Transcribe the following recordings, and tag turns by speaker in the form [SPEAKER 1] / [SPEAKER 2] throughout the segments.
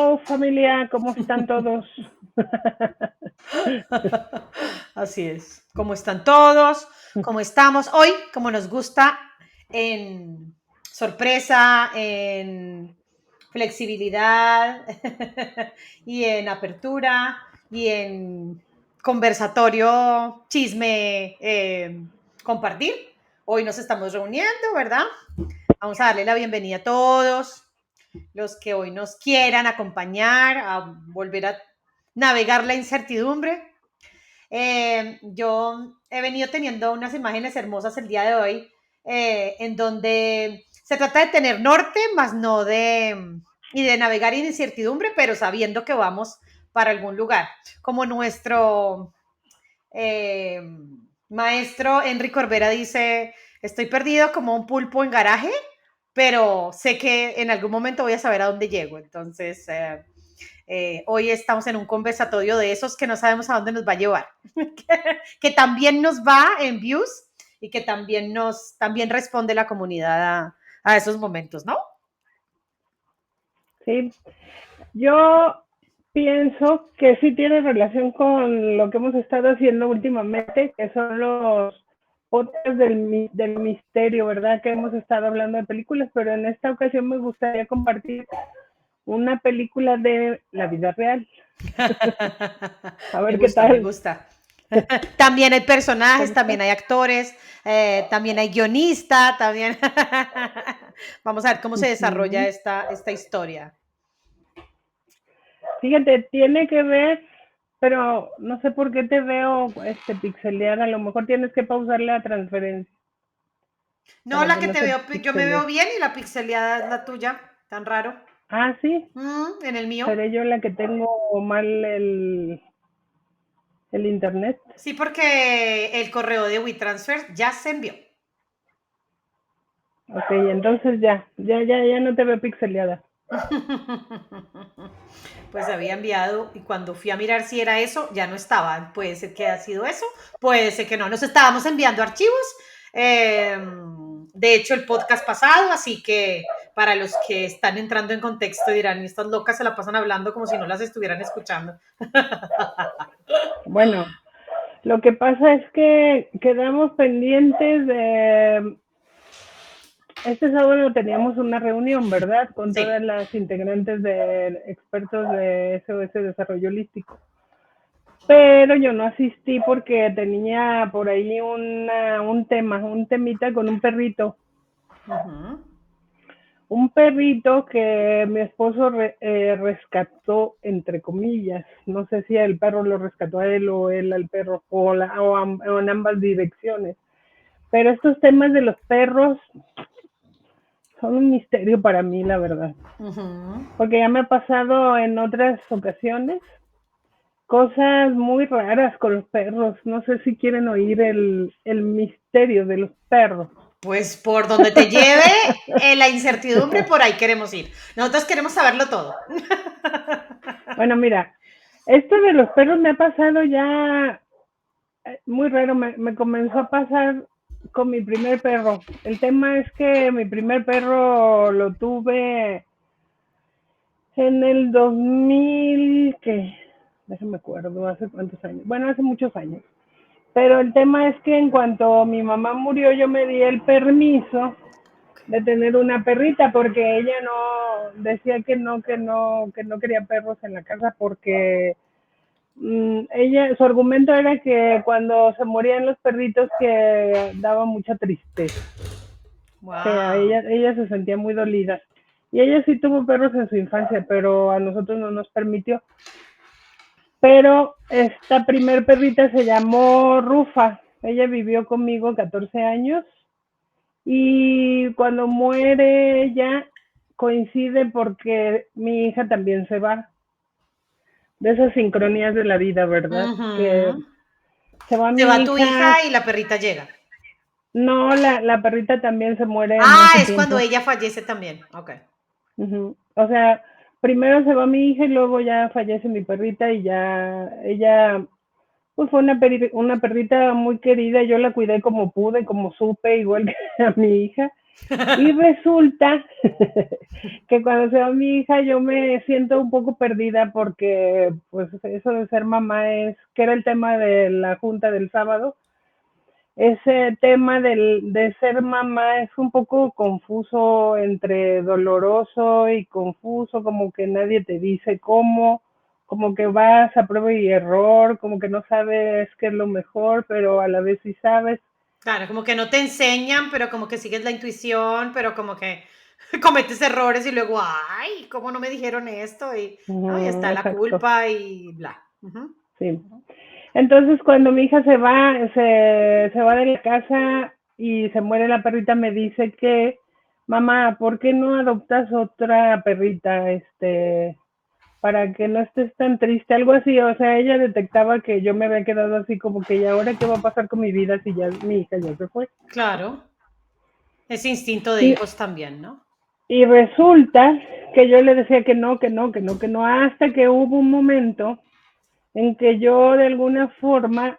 [SPEAKER 1] Hola familia, ¿cómo están todos?
[SPEAKER 2] Así es. ¿Cómo están todos? ¿Cómo estamos hoy? Como nos gusta en sorpresa, en flexibilidad y en apertura y en conversatorio, chisme, compartir. Hoy nos estamos reuniendo, ¿verdad? Vamos a darle la bienvenida a todos los que hoy nos quieran acompañar a volver a navegar la incertidumbre. Yo he venido teniendo unas imágenes hermosas el día de hoy, en donde se trata de tener norte, más no y de navegar en incertidumbre, pero sabiendo que vamos para algún lugar, como nuestro eh, maestro Enrique Corbera dice: estoy perdido como un pulpo en garaje, pero sé que en algún momento voy a saber a dónde llego. Entonces, hoy estamos en un conversatorio de esos que no sabemos a dónde nos va a llevar, que también nos va en views y que también responde la comunidad a esos momentos, ¿no?
[SPEAKER 1] Sí, yo pienso que sí tiene relación con lo que hemos estado haciendo últimamente, que son los podcasts del misterio, ¿verdad? Que hemos estado hablando de películas, pero en esta ocasión me gustaría compartir una película de la vida real. A
[SPEAKER 2] Me
[SPEAKER 1] ver qué
[SPEAKER 2] gusta, me
[SPEAKER 1] tal.
[SPEAKER 2] gusta. También hay personajes, también hay actores, también hay guionista, también. Vamos a ver cómo se desarrolla
[SPEAKER 1] Ujú.
[SPEAKER 2] esta historia.
[SPEAKER 1] Fíjate, tiene que ver, pero no sé por qué te veo pixelear. A lo mejor tienes que pausar la transferencia
[SPEAKER 2] No,
[SPEAKER 1] para
[SPEAKER 2] la
[SPEAKER 1] que
[SPEAKER 2] que
[SPEAKER 1] no
[SPEAKER 2] te
[SPEAKER 1] se
[SPEAKER 2] veo, yo me veo
[SPEAKER 1] pixelee.
[SPEAKER 2] bien y la pixeleada es la tuya, tan raro.
[SPEAKER 1] Ah, sí,
[SPEAKER 2] En el mío.
[SPEAKER 1] seré yo la que tengo mal el internet.
[SPEAKER 2] Sí, porque el correo de WeTransfer ya se envió.
[SPEAKER 1] Ok, entonces ya no te veo pixeleada.
[SPEAKER 2] Pues se había enviado y cuando fui a mirar si era eso, ya no estaba. Puede ser que haya sido eso, puede ser que no. Nos estábamos enviando archivos. De hecho, el podcast pasado, así que para los que están entrando en contexto dirán: estas locas se la pasan hablando como si no las estuvieran escuchando.
[SPEAKER 1] Bueno, lo que pasa es que quedamos pendientes de... Este sábado teníamos una reunión, ¿verdad? Con
[SPEAKER 2] Sí.
[SPEAKER 1] todas las integrantes de expertos de SOS Desarrollo Holístico. Pero yo no asistí porque tenía por ahí un temita con un perrito.
[SPEAKER 2] Uh-huh.
[SPEAKER 1] Un perrito que mi esposo rescató, entre comillas. No sé si el perro lo rescató a él o él al perro, o en ambas direcciones. Pero estos temas de los perros son un misterio para mí, la verdad.
[SPEAKER 2] Uh-huh.
[SPEAKER 1] Porque ya me ha pasado en otras ocasiones cosas muy raras con los perros. No sé si quieren oír el misterio de los perros.
[SPEAKER 2] Pues por donde te lleve la incertidumbre, por ahí queremos ir. Nosotros queremos saberlo todo.
[SPEAKER 1] Bueno, mira, esto de los perros me ha pasado ya muy raro. Me comenzó a pasar con mi primer perro. El tema es que mi primer perro lo tuve en el 2000, que déjame acuerdo, hace cuántos años. Bueno, hace muchos años. Pero el tema es que en cuanto mi mamá murió, yo me di el permiso de tener una perrita porque ella no decía que no quería perros en la casa porque su argumento era que cuando se morían los perritos que daba mucha tristeza, que a
[SPEAKER 2] Wow.
[SPEAKER 1] ella se sentía muy dolida. Y ella sí tuvo perros en su infancia, pero a nosotros no nos permitió. Pero esta primer perrita se llamó Rufa. Ella vivió conmigo 14 años y cuando muere ella coincide porque mi hija también se va. De esas sincronías de la vida, ¿verdad? Que
[SPEAKER 2] Uh-huh.
[SPEAKER 1] se va
[SPEAKER 2] Se va
[SPEAKER 1] mi
[SPEAKER 2] tu
[SPEAKER 1] hija.
[SPEAKER 2] hija y la perrita llega.
[SPEAKER 1] No, la perrita también se muere en
[SPEAKER 2] Ah,
[SPEAKER 1] ese
[SPEAKER 2] es cuando
[SPEAKER 1] tiempo.
[SPEAKER 2] ella fallece también. Ok.
[SPEAKER 1] O sea, primero se va mi hija y luego ya fallece mi perrita y ya ella, pues fue una perrita muy querida. Yo la cuidé como pude, como supe, igual que a mi hija. Y resulta que cuando se va mi hija yo me siento un poco perdida porque pues eso de ser mamá es, que era el tema de la junta del sábado, ese tema de ser mamá es un poco confuso, entre doloroso y confuso, como que nadie te dice cómo, como que vas a prueba y error, como que no sabes qué es lo mejor, pero a la vez sí sabes.
[SPEAKER 2] Claro, como que no te enseñan, pero como que sigues la intuición, pero como que cometes errores y luego, ay, ¿cómo no me dijeron esto? Y, ¿no? Y está la
[SPEAKER 1] Exacto,
[SPEAKER 2] culpa y bla. Ujú,
[SPEAKER 1] sí.
[SPEAKER 2] ujú.
[SPEAKER 1] Entonces cuando mi hija se va de la casa y se muere la perrita, me dice que, mamá, ¿por qué no adoptas otra perrita, para que no estés tan triste? Algo así, o sea, ella detectaba que yo me había quedado así como que, ¿y ahora qué va a pasar con mi vida si ya mi hija ya se fue?
[SPEAKER 2] Claro, ese instinto de
[SPEAKER 1] Y,
[SPEAKER 2] hijos también, ¿no?
[SPEAKER 1] y resulta que yo le decía que no, que no, que no, que no, hasta que hubo un momento en que yo de alguna forma,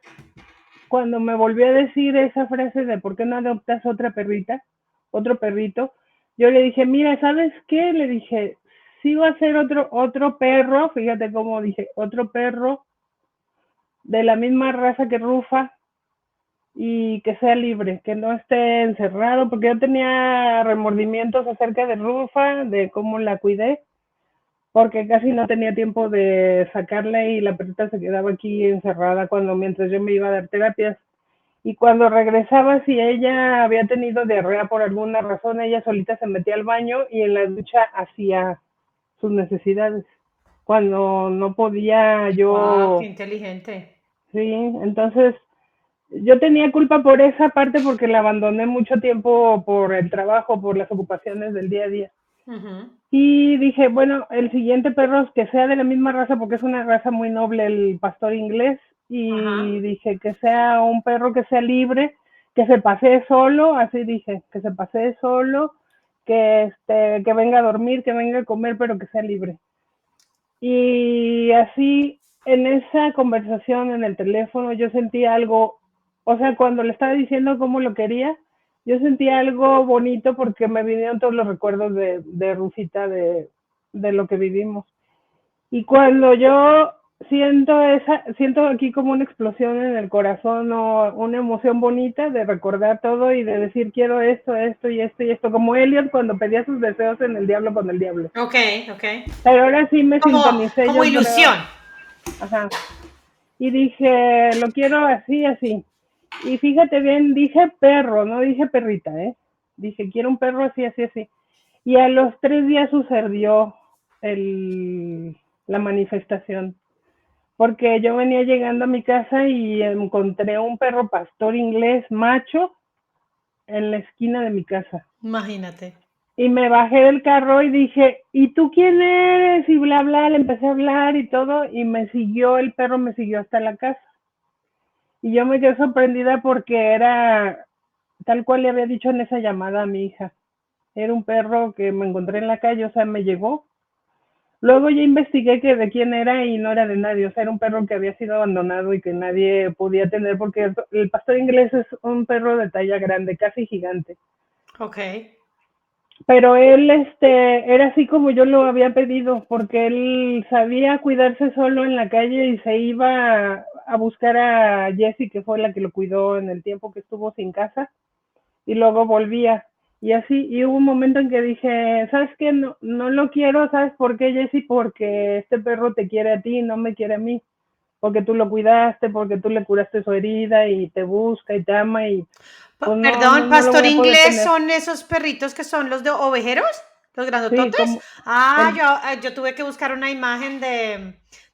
[SPEAKER 1] cuando me volvió a decir esa frase de ¿por qué no adoptas otra perrita, otro perrito? Yo le dije, mira, ¿sabes qué? Le dije, sí va a ser otro perro, fíjate cómo dije, otro perro de la misma raza que Rufa y que sea libre, que no esté encerrado, porque yo tenía remordimientos acerca de Rufa, de cómo la cuidé, porque casi no tenía tiempo de sacarla y la perrita se quedaba aquí encerrada mientras yo me iba a dar terapias. Y cuando regresaba, si ella había tenido diarrea por alguna razón, ella solita se metía al baño y en la ducha hacía sus necesidades. Cuando no podía
[SPEAKER 2] Wow, qué
[SPEAKER 1] yo,
[SPEAKER 2] inteligente.
[SPEAKER 1] sí, entonces yo tenía culpa por esa parte porque la abandoné mucho tiempo por el trabajo, por las ocupaciones del día a día.
[SPEAKER 2] Ujú.
[SPEAKER 1] Y dije, bueno, el siguiente perro que sea de la misma raza, porque es una raza muy noble, el pastor inglés,
[SPEAKER 2] Ajá.
[SPEAKER 1] y dije que sea un perro que sea libre, que se pasee solo, así dije, que se pasee solo, que venga a dormir, que venga a comer, pero que sea libre. Y así, en esa conversación en el teléfono, yo sentí algo, o sea, cuando le estaba diciendo cómo lo quería, yo sentí algo bonito porque me vinieron todos los recuerdos de Rufita, de lo que vivimos. Y cuando yo siento aquí como una explosión en el corazón o una emoción bonita de recordar todo y de decir quiero esto, esto y esto y esto, como Elliot cuando pedía sus deseos en el diablo con el diablo.
[SPEAKER 2] Ok, ok.
[SPEAKER 1] Pero ahora sí me
[SPEAKER 2] Como,
[SPEAKER 1] sintonicé,
[SPEAKER 2] como
[SPEAKER 1] yo creo,
[SPEAKER 2] ilusión.
[SPEAKER 1] ajá, y dije, lo quiero así, así. Y fíjate bien, dije perro, no dije perrita, ¿eh? Dije, quiero un perro así, así, así. Y a los 3 días sucedió el, la manifestación, porque yo venía llegando a mi casa y encontré un perro pastor inglés macho en la esquina de mi casa.
[SPEAKER 2] Imagínate.
[SPEAKER 1] Y me bajé del carro y dije, ¿y tú quién eres? Y bla, bla, le empecé a hablar y todo, y me siguió, el perro me siguió hasta la casa. Y yo me quedé sorprendida porque era tal cual le había dicho en esa llamada a mi hija. Era un perro que me encontré en la calle, o sea, me llegó. Luego ya investigué que de quién era y no era de nadie, o sea, era un perro que había sido abandonado y que nadie podía tener porque el pastor inglés es un perro de talla grande, casi gigante.
[SPEAKER 2] Ok.
[SPEAKER 1] Pero él era así como yo lo había pedido, porque él sabía cuidarse solo en la calle y se iba a buscar a Jessie, que fue la que lo cuidó en el tiempo que estuvo sin casa, y luego volvía. Y así, y hubo un momento en que dije, ¿sabes qué? No, no lo quiero, ¿sabes por qué, Jessie? Porque este perro te quiere a ti, no me quiere a mí. Porque tú lo cuidaste, porque tú le curaste su herida y te busca y te ama y pues no, no,
[SPEAKER 2] Perdón,
[SPEAKER 1] no lo
[SPEAKER 2] pastor
[SPEAKER 1] voy a poder
[SPEAKER 2] inglés
[SPEAKER 1] tener.
[SPEAKER 2] son esos perritos que son los de ovejeros, los
[SPEAKER 1] Sí,
[SPEAKER 2] grandototes.
[SPEAKER 1] como
[SPEAKER 2] Ah,
[SPEAKER 1] el,
[SPEAKER 2] yo tuve que buscar una imagen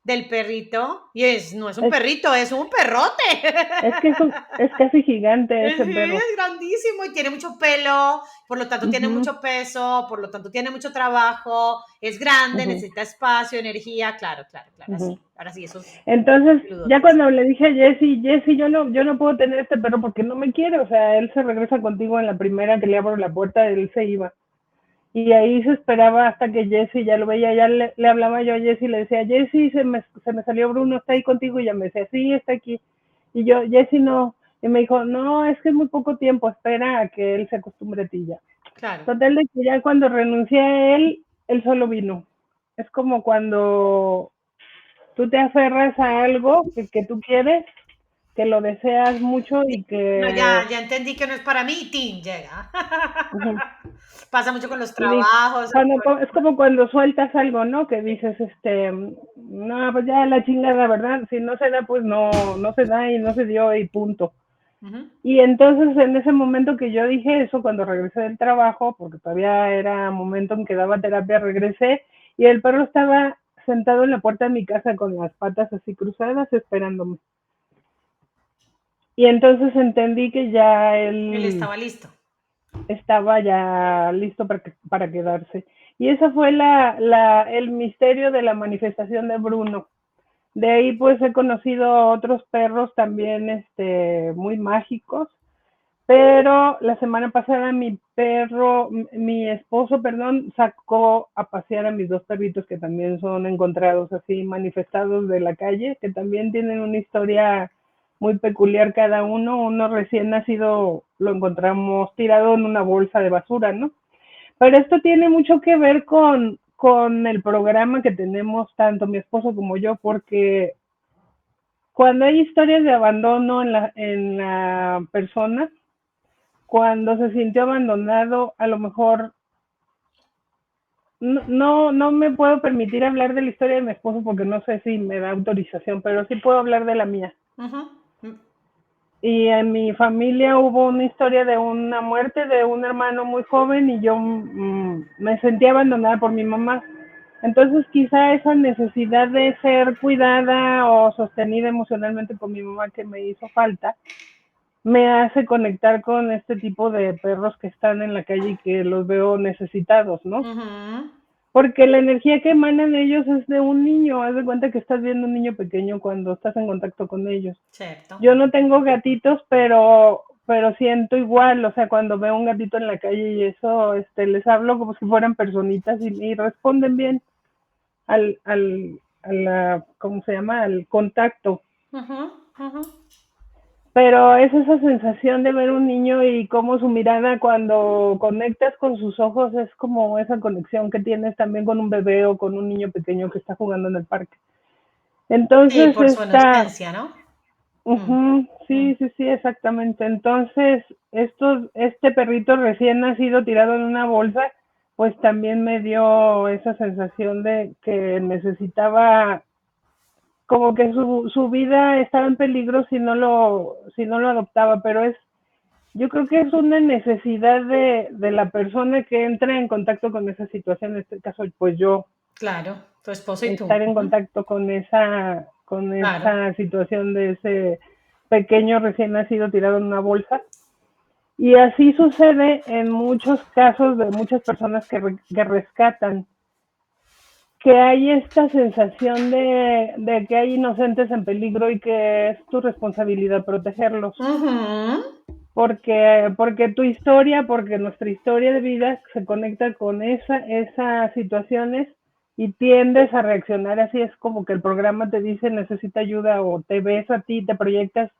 [SPEAKER 2] del perrito y no es un
[SPEAKER 1] es,
[SPEAKER 2] perrito, es un perrote.
[SPEAKER 1] es casi gigante ese
[SPEAKER 2] Es
[SPEAKER 1] perro.
[SPEAKER 2] grandísimo y tiene mucho pelo, por lo tanto tiene
[SPEAKER 1] Ujú,
[SPEAKER 2] mucho peso, por lo tanto tiene mucho trabajo, es grande,
[SPEAKER 1] ujú,
[SPEAKER 2] necesita espacio, energía, claro, claro, claro,
[SPEAKER 1] ujú.
[SPEAKER 2] así. Ahora sí, esos
[SPEAKER 1] Entonces, ya
[SPEAKER 2] peludotes.
[SPEAKER 1] cuando le dije a Jesse, yo no puedo tener este perro porque no me quiere, o sea, él se regresa contigo en la primera que le abro la puerta, él se iba. Y ahí se esperaba hasta que Jesse ya lo veía, ya le hablaba yo a Jesse y le decía, Jesse, se me salió Bruno, está ahí contigo, y ya me decía, sí, está aquí. Y yo, Jesse no, y me dijo, no, es que es muy poco tiempo, espera a que él se acostumbre a ti ya.
[SPEAKER 2] claro.
[SPEAKER 1] Total de que ya cuando renuncié a él solo vino. Es como cuando tú te aferras a algo que tú quieres, que lo deseas mucho y
[SPEAKER 2] No,
[SPEAKER 1] que
[SPEAKER 2] ya entendí que no es para mí y ¡tin! Llega.
[SPEAKER 1] ujú,
[SPEAKER 2] Pasa mucho con los
[SPEAKER 1] y
[SPEAKER 2] trabajos.
[SPEAKER 1] es como cuando sueltas algo, ¿no? Que dices, no, pues ya la chingada, ¿verdad? Si no se da, pues no se da y no se dio y punto.
[SPEAKER 2] Ujú.
[SPEAKER 1] Y entonces en ese momento que yo dije eso, cuando regresé del trabajo, porque todavía era momento en que daba terapia, regresé y el perro estaba sentado en la puerta de mi casa con las patas así cruzadas esperándome. Y entonces entendí que ya
[SPEAKER 2] Él
[SPEAKER 1] él
[SPEAKER 2] estaba listo.
[SPEAKER 1] estaba ya listo para quedarse. Y ese fue el misterio de la manifestación de Bruno. De ahí pues he conocido otros perros también muy mágicos, pero la semana pasada mi esposo, perdón, sacó a pasear a mis dos perritos que también son encontrados así manifestados de la calle, que también tienen una historia muy peculiar cada uno. Uno recién nacido lo encontramos tirado en una bolsa de basura, ¿no? Pero esto tiene mucho que ver con el programa que tenemos tanto mi esposo como yo, porque cuando hay historias de abandono en la persona, cuando se sintió abandonado, a lo mejor no me puedo permitir hablar de la historia de mi esposo porque no sé si me da autorización, pero sí puedo hablar de la mía.
[SPEAKER 2] Ujú.
[SPEAKER 1] Y en mi familia hubo una historia de una muerte de un hermano muy joven y yo me sentí abandonada por mi mamá. Entonces quizá esa necesidad de ser cuidada o sostenida emocionalmente por mi mamá que me hizo falta, me hace conectar con este tipo de perros que están en la calle y que los veo necesitados, ¿no?
[SPEAKER 2] Ujú.
[SPEAKER 1] Porque la energía que emanan ellos es de un niño. Haz de cuenta que estás viendo un niño pequeño cuando estás en contacto con ellos.
[SPEAKER 2] Cierto.
[SPEAKER 1] Yo no tengo gatitos, pero siento igual. O sea, cuando veo un gatito en la calle y eso, les hablo como si fueran personitas y responden bien ¿cómo se llama? Al contacto.
[SPEAKER 2] Ujú, ujú.
[SPEAKER 1] Pero es esa sensación de ver un niño y cómo su mirada cuando conectas con sus ojos es como esa conexión que tienes también con un bebé o con un niño pequeño que está jugando en el parque.
[SPEAKER 2] Sí,
[SPEAKER 1] Entonces
[SPEAKER 2] por su inocencia, ¿no? Mm, mm.
[SPEAKER 1] sí, sí, sí, exactamente. Entonces, este perrito recién nacido tirado en una bolsa, pues también me dio esa sensación de que necesitaba como que su vida estaba en peligro si no lo adoptaba, pero yo creo que es una necesidad de la persona que entra en contacto con esa situación, en este caso, pues yo,
[SPEAKER 2] Claro, tu esposo y tú.
[SPEAKER 1] estar en
[SPEAKER 2] Ujú.
[SPEAKER 1] contacto con
[SPEAKER 2] Claro.
[SPEAKER 1] esa situación de ese pequeño recién nacido tirado en una bolsa. Y así sucede en muchos casos de muchas personas que rescatan, que hay esta sensación de que hay inocentes en peligro y que es tu responsabilidad protegerlos.
[SPEAKER 2] Ujú.
[SPEAKER 1] Porque tu historia, porque nuestra historia de vida se conecta con esas situaciones y tiendes a reaccionar así. Es como que el programa te dice necesita ayuda o te ves a ti, te proyectas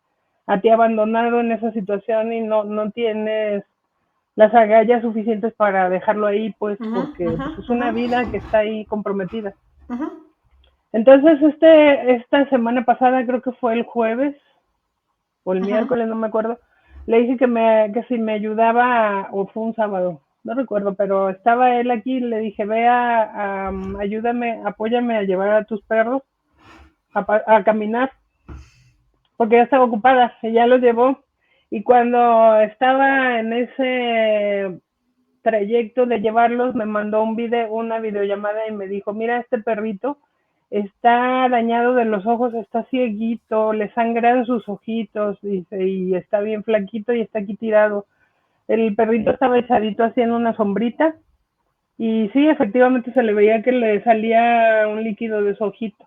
[SPEAKER 1] a ti abandonado en esa situación y no tienes las agallas suficientes para dejarlo ahí, pues
[SPEAKER 2] Ujú,
[SPEAKER 1] porque
[SPEAKER 2] ujú,
[SPEAKER 1] pues, es
[SPEAKER 2] ujú,
[SPEAKER 1] una vida que está ahí comprometida.
[SPEAKER 2] ujú.
[SPEAKER 1] Entonces, esta semana pasada, creo que fue el jueves o el
[SPEAKER 2] Ujú.
[SPEAKER 1] miércoles, no me acuerdo, le dije que si me ayudaba, o fue un sábado, no recuerdo, pero estaba él aquí, le dije, ayúdame, apóyame a llevar a tus perros a caminar, porque ya estaba ocupada, y ya los llevó. Y cuando estaba en ese trayecto de llevarlos, me mandó una videollamada y me dijo, mira, este perrito está dañado de los ojos, está cieguito, le sangran sus ojitos, dice, y está bien flaquito y está aquí tirado. El perrito estaba echadito así en una sombrita y sí, efectivamente se le veía que le salía un líquido de su ojito.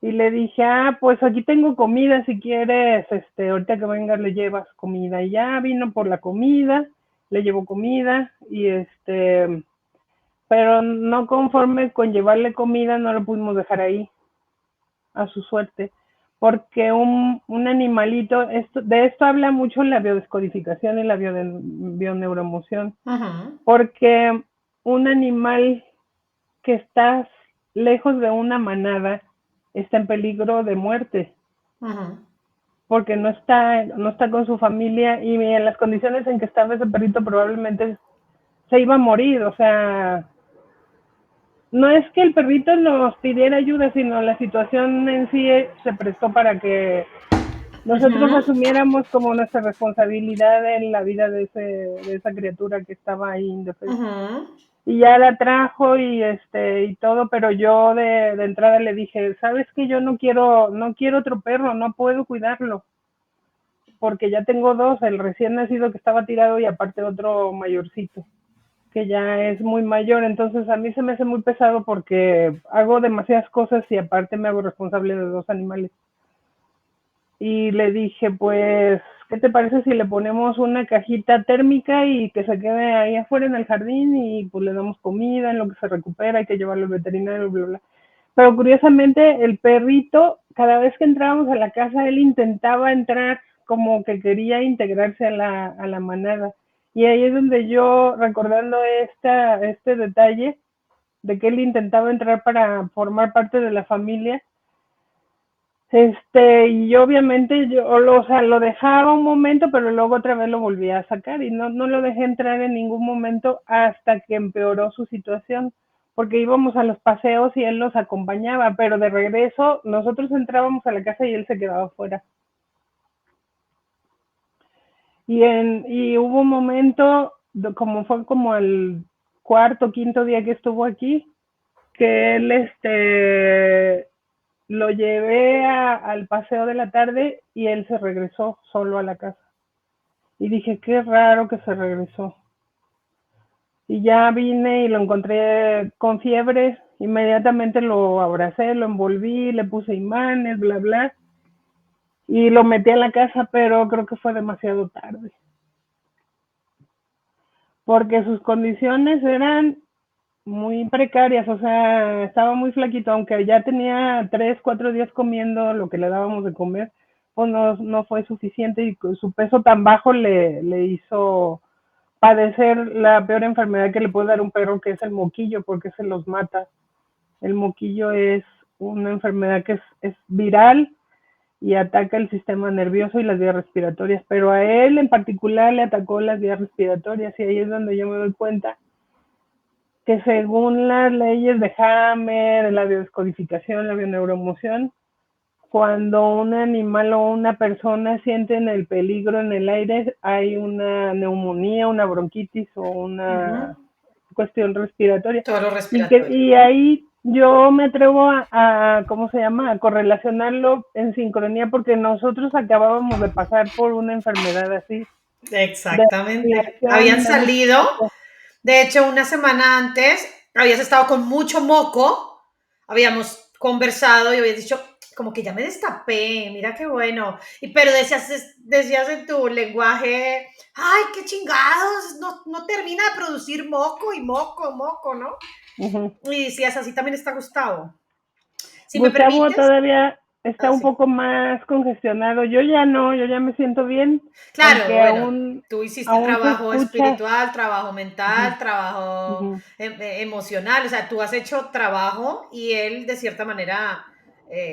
[SPEAKER 1] Y le dije, pues aquí tengo comida, si quieres, ahorita que vengas le llevas comida. Y ya vino por la comida, le llevo comida y pero no conforme con llevarle comida, no lo pudimos dejar ahí, a su suerte, porque un animalito, de esto habla mucho la biodescodificación y la bioneuroemoción,
[SPEAKER 2] Ujú,
[SPEAKER 1] porque un animal que está lejos de una manada está en peligro de muerte,
[SPEAKER 2] ujú.
[SPEAKER 1] porque no está con su familia y en las condiciones en que estaba ese perrito probablemente se iba a morir, o sea, no es que el perrito nos pidiera ayuda, sino la situación en sí se prestó para que nosotros
[SPEAKER 2] Ujú,
[SPEAKER 1] asumiéramos como nuestra responsabilidad en la vida de esa criatura que estaba ahí indefensa.
[SPEAKER 2] ujú.
[SPEAKER 1] Y ya la trajo y todo, pero yo de entrada le dije, sabes que yo no quiero otro perro, no puedo cuidarlo, porque ya tengo dos, el recién nacido que estaba tirado y aparte otro mayorcito, que ya es muy mayor, entonces a mí se me hace muy pesado porque hago demasiadas cosas y aparte me hago responsable de dos animales. Y le dije, pues, ¿qué te parece si le ponemos una cajita térmica y que se quede ahí afuera en el jardín y pues le damos comida en lo que se recupera, hay que llevarlo al veterinario, bla, bla? Pero curiosamente el perrito, cada vez que entrábamos a la casa, él intentaba entrar como que quería integrarse a la manada. Y ahí es donde yo, recordando este detalle de que él intentaba entrar para formar parte de la familia, y obviamente o sea, lo dejaba un momento, pero luego otra vez lo volvía a sacar y no lo dejé entrar en ningún momento hasta que empeoró su situación, porque íbamos a los paseos y él nos acompañaba, pero de regreso nosotros entrábamos a la casa y él se quedaba afuera. Y hubo un momento, como fue como el cuarto, quinto día que estuvo aquí, que él lo llevé al paseo de la tarde y él se regresó solo a la casa. Y dije, qué raro que se regresó. Y ya vine y lo encontré con fiebre, inmediatamente lo abracé, lo envolví, le puse imanes, bla, bla, y lo metí a la casa, pero creo que fue demasiado tarde, porque sus condiciones eran muy precarias, o sea, estaba muy flaquito, aunque ya tenía 3, 4 días comiendo lo que le dábamos de comer, pues no fue suficiente y su peso tan bajo le hizo padecer la peor enfermedad que le puede dar un perro, que es el moquillo, porque se los mata. El moquillo es una enfermedad que es viral y ataca el sistema nervioso y las vías respiratorias, pero a él en particular le atacó las vías respiratorias y ahí es donde yo me doy cuenta que según las leyes de Hammer, la biodescodificación, la bioneuroemoción, cuando un animal o una persona sienten el peligro en el aire, hay una neumonía, una bronquitis o una
[SPEAKER 2] Ujú.
[SPEAKER 1] cuestión respiratoria.
[SPEAKER 2] Todo lo respiratorio.
[SPEAKER 1] Y ahí yo me atrevo ¿cómo se llama? A correlacionarlo en sincronía porque nosotros acabábamos de pasar por una enfermedad así, de
[SPEAKER 2] Exactamente. Habían
[SPEAKER 1] respiración, de mucho
[SPEAKER 2] salido,
[SPEAKER 1] moco.
[SPEAKER 2] de hecho, una semana antes, habías estado con mucho moco, habíamos conversado y habías dicho, como que ya me destapé, mira qué bueno. Pero decías en tu lenguaje, ay, qué chingados, no termina de producir moco y moco, ¿no?
[SPEAKER 1] Uh-huh.
[SPEAKER 2] Y decías, así también está Gustavo. Si me
[SPEAKER 1] Gustavo
[SPEAKER 2] permites,
[SPEAKER 1] todavía está un
[SPEAKER 2] así.
[SPEAKER 1] poco más congestionado. Yo ya no, yo ya me siento bien,
[SPEAKER 2] Claro,
[SPEAKER 1] aunque
[SPEAKER 2] bueno, tú hiciste
[SPEAKER 1] aún se
[SPEAKER 2] trabajo
[SPEAKER 1] escucha.
[SPEAKER 2] espiritual, trabajo mental,
[SPEAKER 1] Uh-huh,
[SPEAKER 2] trabajo
[SPEAKER 1] uh-huh.
[SPEAKER 2] emocional, o sea, tú has hecho trabajo y él de cierta manera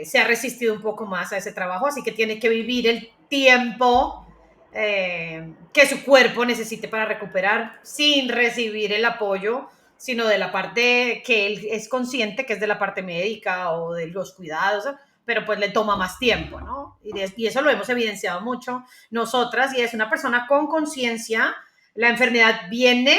[SPEAKER 2] se ha resistido un poco más a ese trabajo, así que tiene que vivir el tiempo que su cuerpo necesite para recuperar sin recibir el apoyo, sino de la parte que él es consciente que es de la parte médica o de los cuidados, pero pues le toma más tiempo, ¿no? Y eso lo hemos evidenciado mucho nosotras, y es una persona con conciencia, la enfermedad viene,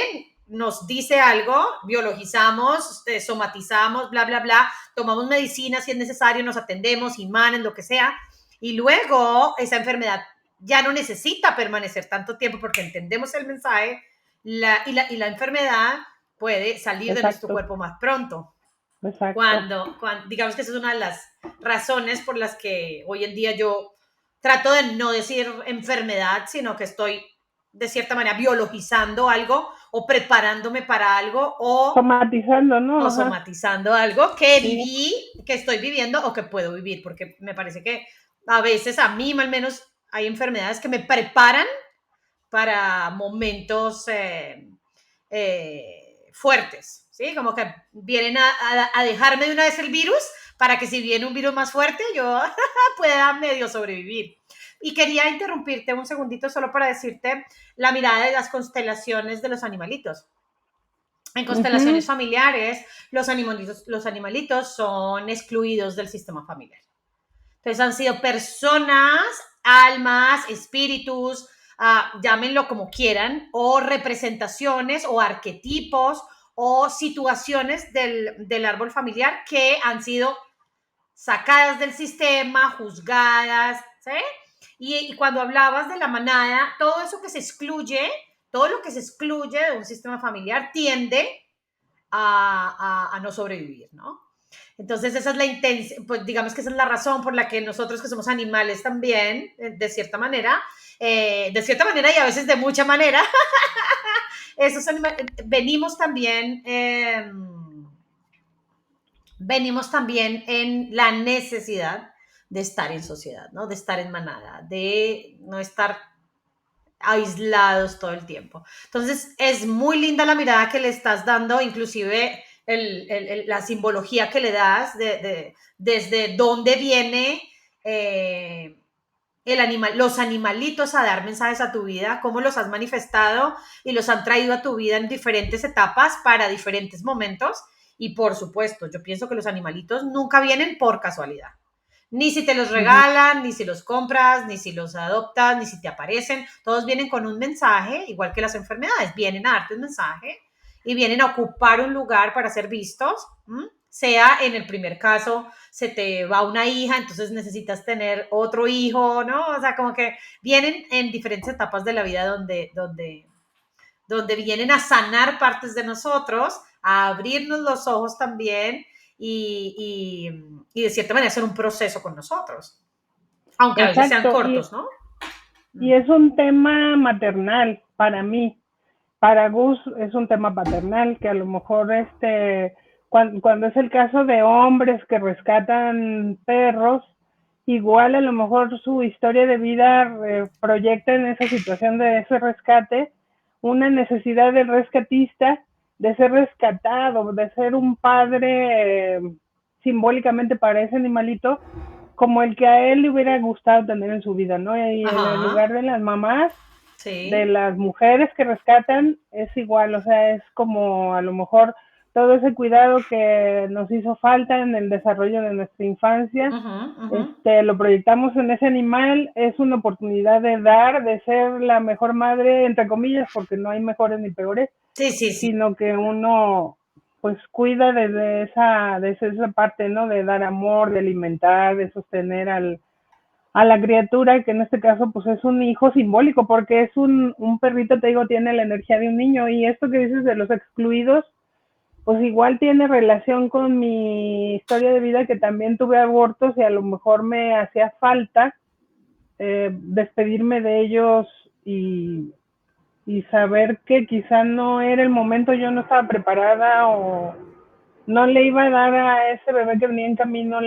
[SPEAKER 2] nos dice algo, biologizamos, somatizamos, bla, bla, bla, tomamos medicina si es necesario, nos atendemos, imanes, lo que sea, y luego esa enfermedad ya no necesita permanecer tanto tiempo porque entendemos el mensaje y la enfermedad puede salir de nuestro
[SPEAKER 1] Exacto,
[SPEAKER 2] cuerpo más pronto.
[SPEAKER 1] exacto.
[SPEAKER 2] Digamos que esa es una de las razones por las que hoy en día yo trato de no decir enfermedad, sino que estoy de cierta manera biologizando algo o preparándome para algo
[SPEAKER 1] Somatizando, ¿no?
[SPEAKER 2] o
[SPEAKER 1] Ajá.
[SPEAKER 2] somatizando algo que
[SPEAKER 1] Sí,
[SPEAKER 2] viví, que estoy viviendo o que puedo vivir, porque me parece que A veces a mí al menos hay enfermedades que me preparan para momentos fuertes, ¿sí? Como que vienen a dejarme de una vez el virus para que si viene un virus más fuerte yo pueda medio sobrevivir. Y quería interrumpirte un segundito solo para decirte la mirada de las constelaciones de los animalitos. En constelaciones familiares, los animalitos son excluidos del sistema familiar. Entonces han sido personas, almas, espíritus, llámenlo como quieran, o representaciones o arquetipos o situaciones del árbol familiar que han sido sacadas del sistema, juzgadas, ¿sí? Y cuando hablabas de la manada, todo eso que se excluye, todo lo que se excluye de un sistema familiar tiende a no sobrevivir, ¿no? Entonces esa es la intención, pues digamos que esa es la razón por la que nosotros que somos animales también, de cierta manera y a veces de mucha manera, venimos también, venimos también en la necesidad de estar en sociedad, ¿no? De estar en manada, de no estar aislados todo el tiempo. Entonces, es muy linda la mirada que le estás dando, inclusive la simbología que le das desde dónde viene los animalitos a dar mensajes a tu vida, cómo los has manifestado y los han traído a tu vida en diferentes etapas para diferentes momentos. Y por supuesto, yo pienso que los animalitos nunca vienen por casualidad. Ni si te los regalan, ni si los compras, ni si los adoptas, ni si te aparecen. Todos vienen con un mensaje, igual que las enfermedades. Vienen a darte un mensaje y vienen a ocupar un lugar para ser vistos. Sea en el primer caso, se te va una hija, entonces necesitas tener otro hijo, ¿no? O sea, como que vienen en diferentes etapas de la vida donde vienen a sanar partes de nosotros, a abrirnos los ojos también y de cierta manera hacer un proceso con nosotros, aunque a veces sean
[SPEAKER 1] Exacto,
[SPEAKER 2] cortos, ¿no?
[SPEAKER 1] y es un tema maternal para mí. Para Gus es un tema paternal, que a lo mejor cuando es el caso de hombres que rescatan perros, igual a lo mejor su historia de vida proyecta en esa situación de ese rescate una necesidad del rescatista de ser rescatado, de ser un padre simbólicamente para ese animalito, como el que a él le hubiera gustado tener en su vida, ¿no? Y en el
[SPEAKER 2] Ajá,
[SPEAKER 1] lugar de las mamás, de
[SPEAKER 2] sí.
[SPEAKER 1] las mujeres que rescatan, es igual, o sea, es como a lo mejor todo ese cuidado que nos hizo falta en el desarrollo de nuestra infancia, lo proyectamos en ese animal, es una oportunidad de dar, de ser la mejor madre, entre comillas, porque no hay mejores ni peores,
[SPEAKER 2] Sí, sí, sí.
[SPEAKER 1] sino que uno pues cuida desde esa parte, ¿no? De dar amor, de alimentar, de sostener a la criatura, que en este caso pues es un hijo simbólico, porque es un perrito, te digo, tiene la energía de un niño. Y esto que dices de los excluidos, pues igual tiene relación con mi historia de vida, que también tuve abortos y a lo mejor me hacía falta despedirme de ellos y, y saber que quizá no era el momento, yo no estaba preparada o no le iba a dar a ese bebé que venía en camino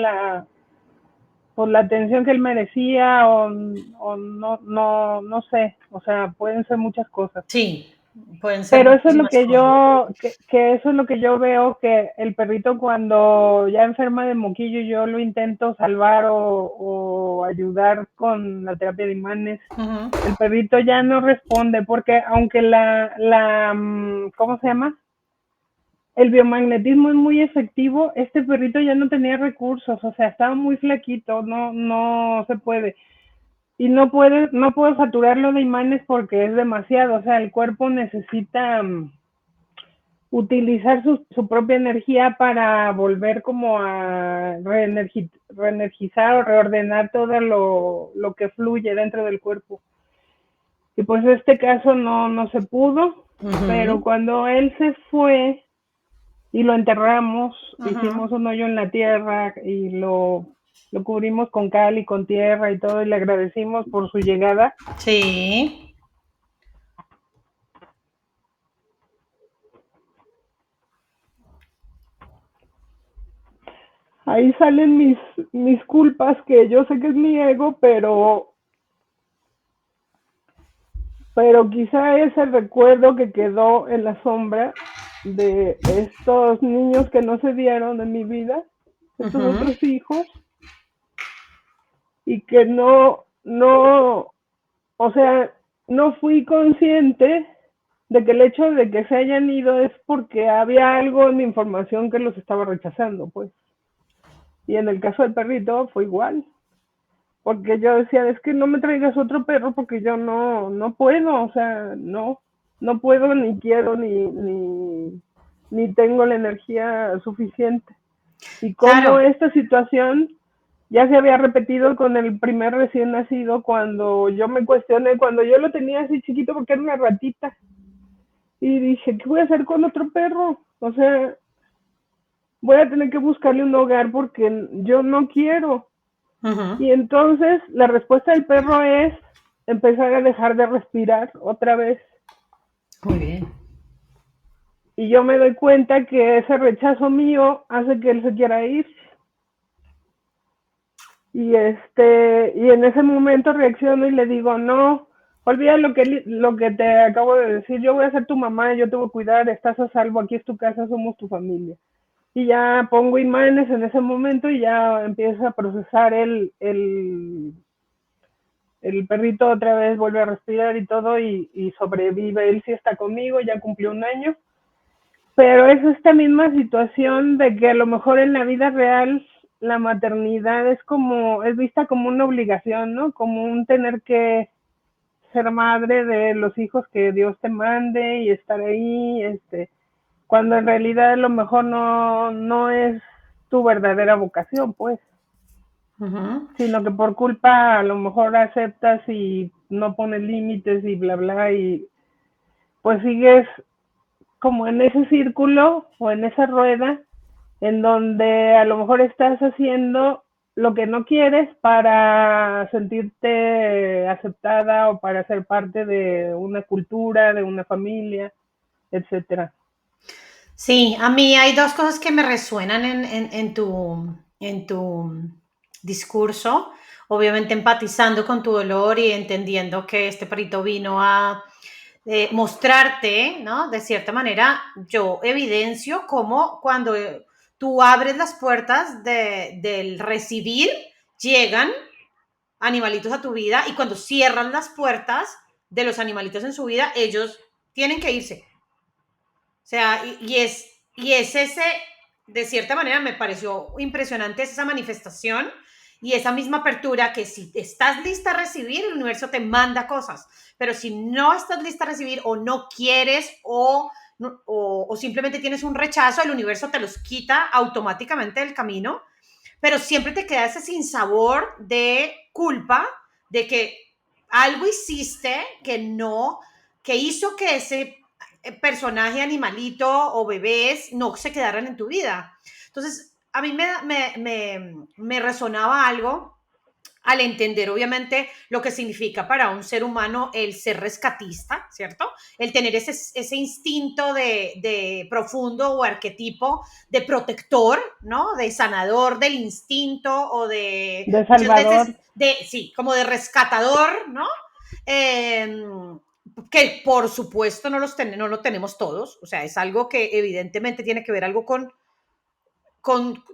[SPEAKER 1] por la atención que él merecía o no sé, o sea, pueden ser muchas cosas.
[SPEAKER 2] Sí, pueden ser
[SPEAKER 1] Pero eso es lo
[SPEAKER 2] muchísimas
[SPEAKER 1] que
[SPEAKER 2] cosas.
[SPEAKER 1] que eso es lo que yo veo, que el perrito cuando ya enferma de moquillo yo lo intento salvar o ayudar con la terapia de imanes, el perrito ya no responde porque aunque ¿cómo se llama? El biomagnetismo es muy efectivo, este perrito ya no tenía recursos, o sea, estaba muy flaquito, no se puede. Y no puedo saturarlo de imanes porque es demasiado, o sea, el cuerpo necesita utilizar su propia energía para volver como a reenergizar o reordenar todo lo que fluye dentro del cuerpo. Y pues este caso no se pudo, pero cuando él se fue, y lo enterramos, hicimos un hoyo en la tierra y lo cubrimos con cal y con tierra y todo, y le agradecimos por su llegada.
[SPEAKER 2] Sí.
[SPEAKER 1] ahí salen mis culpas, que yo sé que es mi ego, pero quizá es el recuerdo que quedó en la sombra de estos niños que no se dieron en mi vida, estos
[SPEAKER 2] Ujú.
[SPEAKER 1] otros hijos, y que no, o sea, no fui consciente de que el hecho de que se hayan ido es porque había algo en mi información que los estaba rechazando, pues. Y en el caso del perrito fue igual, porque yo decía, es que no me traigas otro perro porque yo no puedo, o sea, no puedo, ni quiero, ni tengo la energía suficiente. Y como
[SPEAKER 2] Claro,
[SPEAKER 1] esta situación ya se había repetido con el primer recién nacido, cuando yo me cuestioné, cuando yo lo tenía así chiquito porque era una ratita, y dije, ¿qué voy a hacer con otro perro? O sea, voy a tener que buscarle un hogar porque yo no quiero.
[SPEAKER 2] ujú,
[SPEAKER 1] Y entonces la respuesta del perro es empezar a dejar de respirar otra vez.
[SPEAKER 2] muy bien.
[SPEAKER 1] Y yo me doy cuenta que ese rechazo mío hace que él se quiera ir. Y en ese momento reacciono y le digo, no, olvida lo que te acabo de decir, yo voy a ser tu mamá, yo te voy a cuidar, estás a salvo, aquí es tu casa, somos tu familia. Y ya pongo imanes en ese momento y ya empieza a procesar el perrito otra vez, vuelve a respirar y todo y sobrevive. Él sí está conmigo, ya cumplió un año, pero es esta misma situación de que a lo mejor en la vida real la maternidad es vista como una obligación, ¿no? Como un tener que ser madre de los hijos que Dios te mande y estar ahí, cuando en realidad a lo mejor no es tu verdadera vocación, pues,
[SPEAKER 2] Ujú.
[SPEAKER 1] sino que por culpa a lo mejor aceptas y no pones límites y bla, bla, y pues sigues como en ese círculo o en esa rueda en donde a lo mejor estás haciendo lo que no quieres para sentirte aceptada o para ser parte de una cultura, de una familia, etcétera.
[SPEAKER 2] Sí, a mí hay dos cosas que me resuenan en tu discurso, obviamente empatizando con tu dolor y entendiendo que este perrito vino a mostrarte, ¿no? De cierta manera, yo evidencio cómo cuando tú abres las puertas del recibir, llegan animalitos a tu vida y cuando cierras las puertas de los animalitos en su vida, ellos tienen que irse. O sea, y es ese, de cierta manera me pareció impresionante esa manifestación y esa misma apertura que si estás lista a recibir, el universo te manda cosas, pero si no estás lista a recibir o no quieres o simplemente tienes un rechazo, el universo te los quita automáticamente del camino, pero siempre te queda ese sinsabor de culpa de que algo hiciste que no, que hizo que ese personaje, animalito o bebés no se quedaran en tu vida. Entonces, a mí me resonaba algo al entender obviamente lo que significa para un ser humano el ser rescatista, ¿cierto? El tener ese instinto de profundo o arquetipo de protector, ¿no? De sanador del instinto o de
[SPEAKER 1] De
[SPEAKER 2] muchas veces
[SPEAKER 1] Salvador.
[SPEAKER 2] sí, como de rescatador, ¿no? Eh, que por supuesto no lo tenemos todos, o sea, es algo que evidentemente tiene que ver algo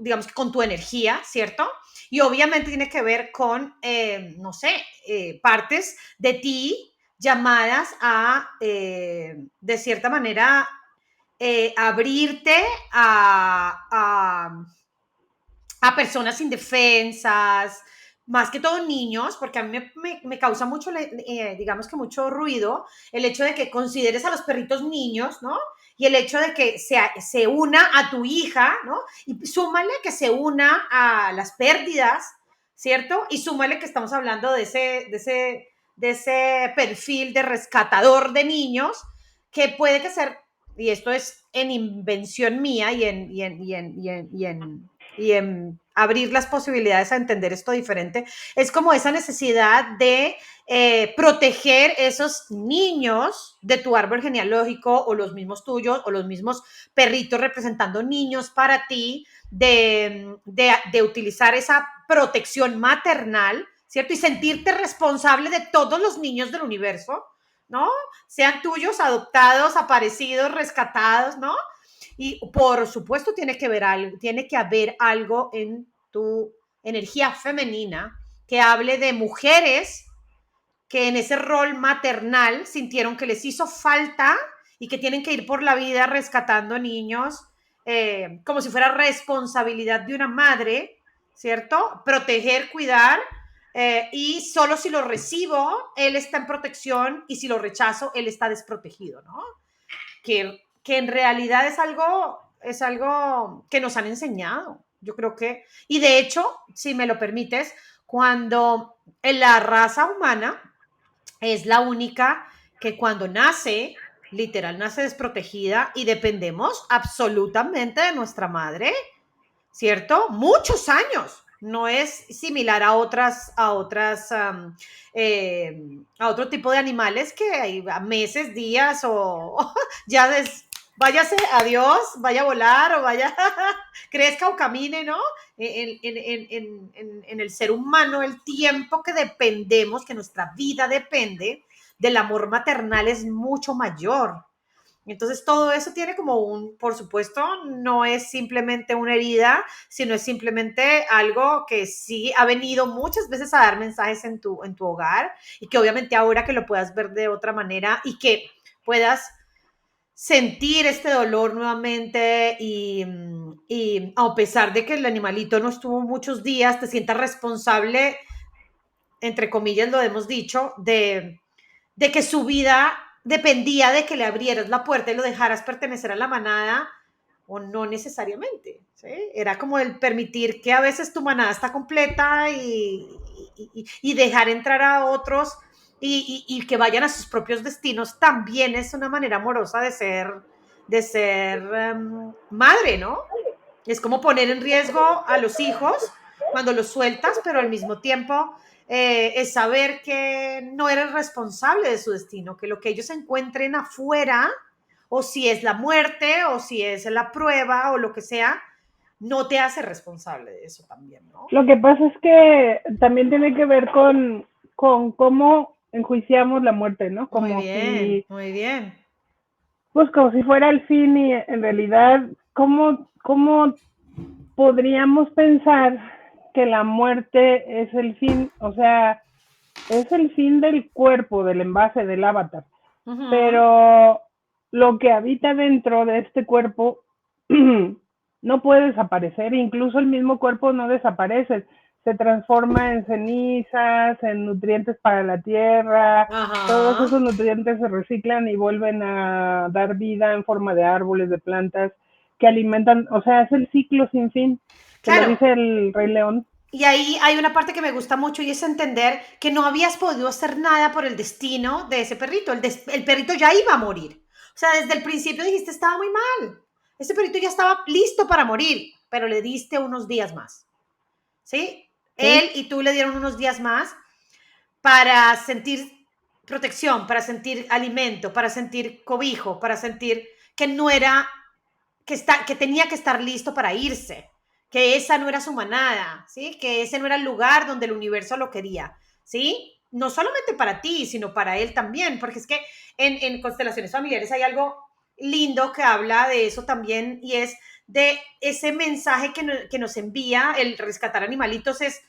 [SPEAKER 2] digamos, con tu energía, ¿cierto? Y obviamente tiene que ver con, no sé, partes de ti llamadas a, de cierta manera, abrirte a personas indefensas, más que todo niños, porque a mí me causa mucho, digamos que mucho ruido el hecho de que consideres a los perritos niños, ¿no? Y el hecho de que se una a tu hija, ¿no? Y súmale que se una a las pérdidas, ¿cierto? Y súmale que estamos hablando de ese perfil de rescatador de niños, que puede que ser, y esto es en invención mía y en abrir las posibilidades a entender esto diferente, es como esa necesidad de proteger esos niños de tu árbol genealógico o los mismos tuyos o los mismos perritos representando niños para ti, de utilizar esa protección maternal, ¿cierto? Y sentirte responsable de todos los niños del universo, ¿no? Sean tuyos, adoptados, aparecidos, rescatados, ¿no? Y por supuesto tiene que haber algo en tu energía femenina que hable de mujeres que en ese rol maternal sintieron que les hizo falta y que tienen que ir por la vida rescatando niños como si fuera responsabilidad de una madre, ¿cierto? Proteger, cuidar, y solo si lo recibo, él está en protección y si lo rechazo, él está desprotegido, ¿no? Que en realidad es algo que nos han enseñado, yo creo que, y de hecho, si me lo permites, cuando en la raza humana es la única que cuando nace, literal, nace desprotegida y dependemos absolutamente de nuestra madre, ¿cierto? Muchos años. No es similar a otro tipo de animales que hay meses, días o ya váyase, adiós, vaya a volar o vaya, crezca o camine, ¿no? En el ser humano, el tiempo que dependemos, que nuestra vida depende del amor maternal es mucho mayor. Entonces todo eso tiene como por supuesto, no es simplemente una herida, sino es simplemente algo que sí ha venido muchas veces a dar mensajes en tu hogar y que obviamente ahora que lo puedas ver de otra manera y que puedas sentir este dolor nuevamente y a pesar de que el animalito no estuvo muchos días, te sientas responsable, entre comillas lo hemos dicho, de que su vida dependía de que le abrieras la puerta y lo dejaras pertenecer a la manada o no necesariamente, ¿sí? Era como el permitir que a veces tu manada está completa y dejar entrar a otros y que vayan a sus propios destinos también es una manera amorosa de ser madre, ¿no? Es como poner en riesgo a los hijos cuando los sueltas, pero al mismo tiempo es saber que no eres responsable de su destino, que lo que ellos encuentren afuera, o si es la muerte, o si es la prueba, o lo que sea, no te hace responsable de eso también, ¿no?
[SPEAKER 1] Lo que pasa es que también tiene que ver con cómo enjuiciamos la muerte, ¿no?
[SPEAKER 2] Muy
[SPEAKER 1] Como
[SPEAKER 2] bien,
[SPEAKER 1] si,
[SPEAKER 2] muy bien.
[SPEAKER 1] pues como si fuera el fin y en realidad, ¿cómo podríamos pensar que la muerte es el fin? O sea, es el fin del cuerpo, del envase, del avatar.
[SPEAKER 2] Uh-huh.
[SPEAKER 1] Pero lo que habita dentro de este cuerpo no puede desaparecer, incluso el mismo cuerpo no desaparece, se transforma en cenizas, en nutrientes para la tierra, todos
[SPEAKER 2] Ajá.
[SPEAKER 1] esos nutrientes se reciclan y vuelven a dar vida en forma de árboles, de plantas que alimentan, o sea, es el ciclo sin fin, que lo
[SPEAKER 2] Claro,
[SPEAKER 1] dice el Rey León.
[SPEAKER 2] y ahí hay una parte que me gusta mucho y es entender que no habías podido hacer nada por el destino de ese perrito. El perrito ya iba a morir. O sea, desde el principio dijiste, estaba muy mal. Ese perrito ya estaba listo para morir, pero le diste unos días más. ¿Sí?
[SPEAKER 1] ¿Sí?
[SPEAKER 2] Él y tú le dieron unos días más para sentir protección, para sentir alimento, para sentir cobijo, para sentir que no era que tenía que estar listo para irse, que esa no era su manada, ¿sí? Que ese no era el lugar donde el universo lo quería, ¿sí? No solamente para ti, sino para él también, porque es que en constelaciones familiares hay algo lindo que habla de eso también y es de ese mensaje que nos envía el rescatar animalitos es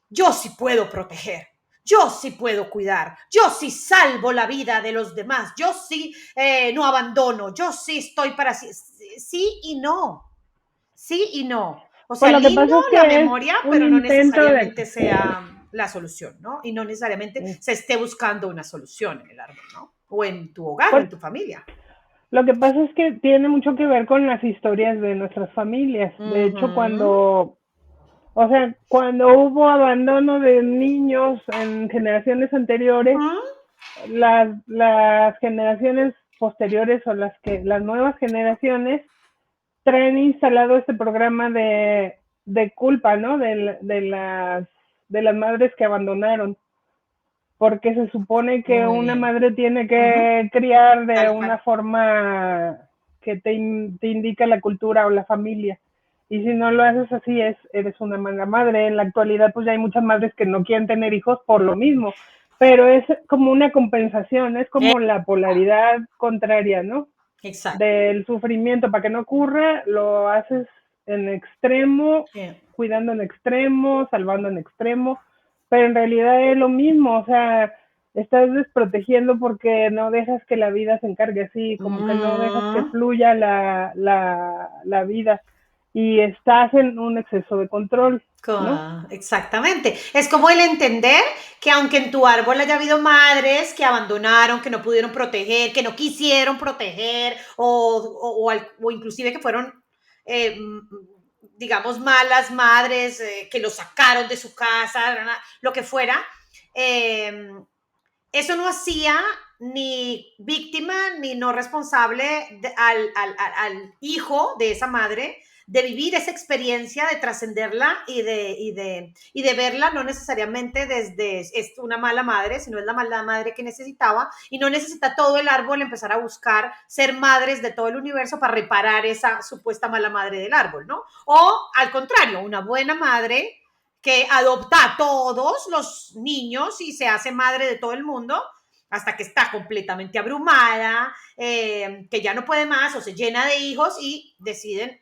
[SPEAKER 2] yo sí puedo proteger, yo sí puedo cuidar, yo sí salvo la vida de los demás, yo sí no abandono, yo sí estoy para sí, sí y no, sí y no. O
[SPEAKER 1] Pues
[SPEAKER 2] sea,
[SPEAKER 1] lo que
[SPEAKER 2] lindo
[SPEAKER 1] pasa es
[SPEAKER 2] la
[SPEAKER 1] que es
[SPEAKER 2] memoria,
[SPEAKER 1] un
[SPEAKER 2] pero no
[SPEAKER 1] intento de...
[SPEAKER 2] necesariamente sea la solución, ¿no? Y no necesariamente se esté buscando una solución en el árbol, ¿no? O en tu hogar o
[SPEAKER 1] Pues,
[SPEAKER 2] en tu familia.
[SPEAKER 1] lo que pasa es que tiene mucho que ver con las historias de nuestras familias. De hecho,
[SPEAKER 2] Uh-huh.
[SPEAKER 1] o sea, cuando hubo abandono de niños en generaciones anteriores,
[SPEAKER 2] Uh-huh.
[SPEAKER 1] las generaciones posteriores o las nuevas generaciones traen instalado este programa de culpa, ¿no? De las madres que abandonaron, porque se supone que
[SPEAKER 2] Muy
[SPEAKER 1] una
[SPEAKER 2] bien.
[SPEAKER 1] madre tiene
[SPEAKER 2] Ujú,
[SPEAKER 1] que criar de
[SPEAKER 2] tal
[SPEAKER 1] una
[SPEAKER 2] cual.
[SPEAKER 1] forma que te indica la cultura o la familia. Y si no lo haces así, eres una mala madre. En la actualidad, pues ya hay muchas madres que no quieren tener hijos por lo mismo, pero es como una compensación, es
[SPEAKER 2] Eh,
[SPEAKER 1] como la polaridad contraria, ¿no?
[SPEAKER 2] Exacto.
[SPEAKER 1] Del sufrimiento. Para que no ocurra, lo haces en extremo,
[SPEAKER 2] Eh,
[SPEAKER 1] cuidando en extremo, salvando en extremo, pero en realidad es lo mismo, o sea, estás desprotegiendo porque no dejas que la vida se encargue así, como que no dejas que
[SPEAKER 2] mm,
[SPEAKER 1] fluya la vida y estás en un exceso de control, ¿no?
[SPEAKER 2] Exactamente. Es como el entender que aunque en tu árbol haya habido madres que abandonaron, que no pudieron proteger, que no quisieron proteger, o inclusive que fueron, digamos, malas madres, que lo sacaron de su casa, lo que fuera, eh, eso no hacía ni víctima ni no responsable al hijo de esa madre de vivir esa experiencia, de trascenderla y de verla no necesariamente desde es una mala madre, sino es la mala madre que necesitaba y no necesita todo el árbol empezar a buscar ser madres de todo el universo para reparar esa supuesta mala madre del árbol, ¿no? O al contrario, una buena madre que adopta a todos los niños y se hace madre de todo el mundo hasta que está completamente abrumada, que ya no puede más o se llena de hijos y deciden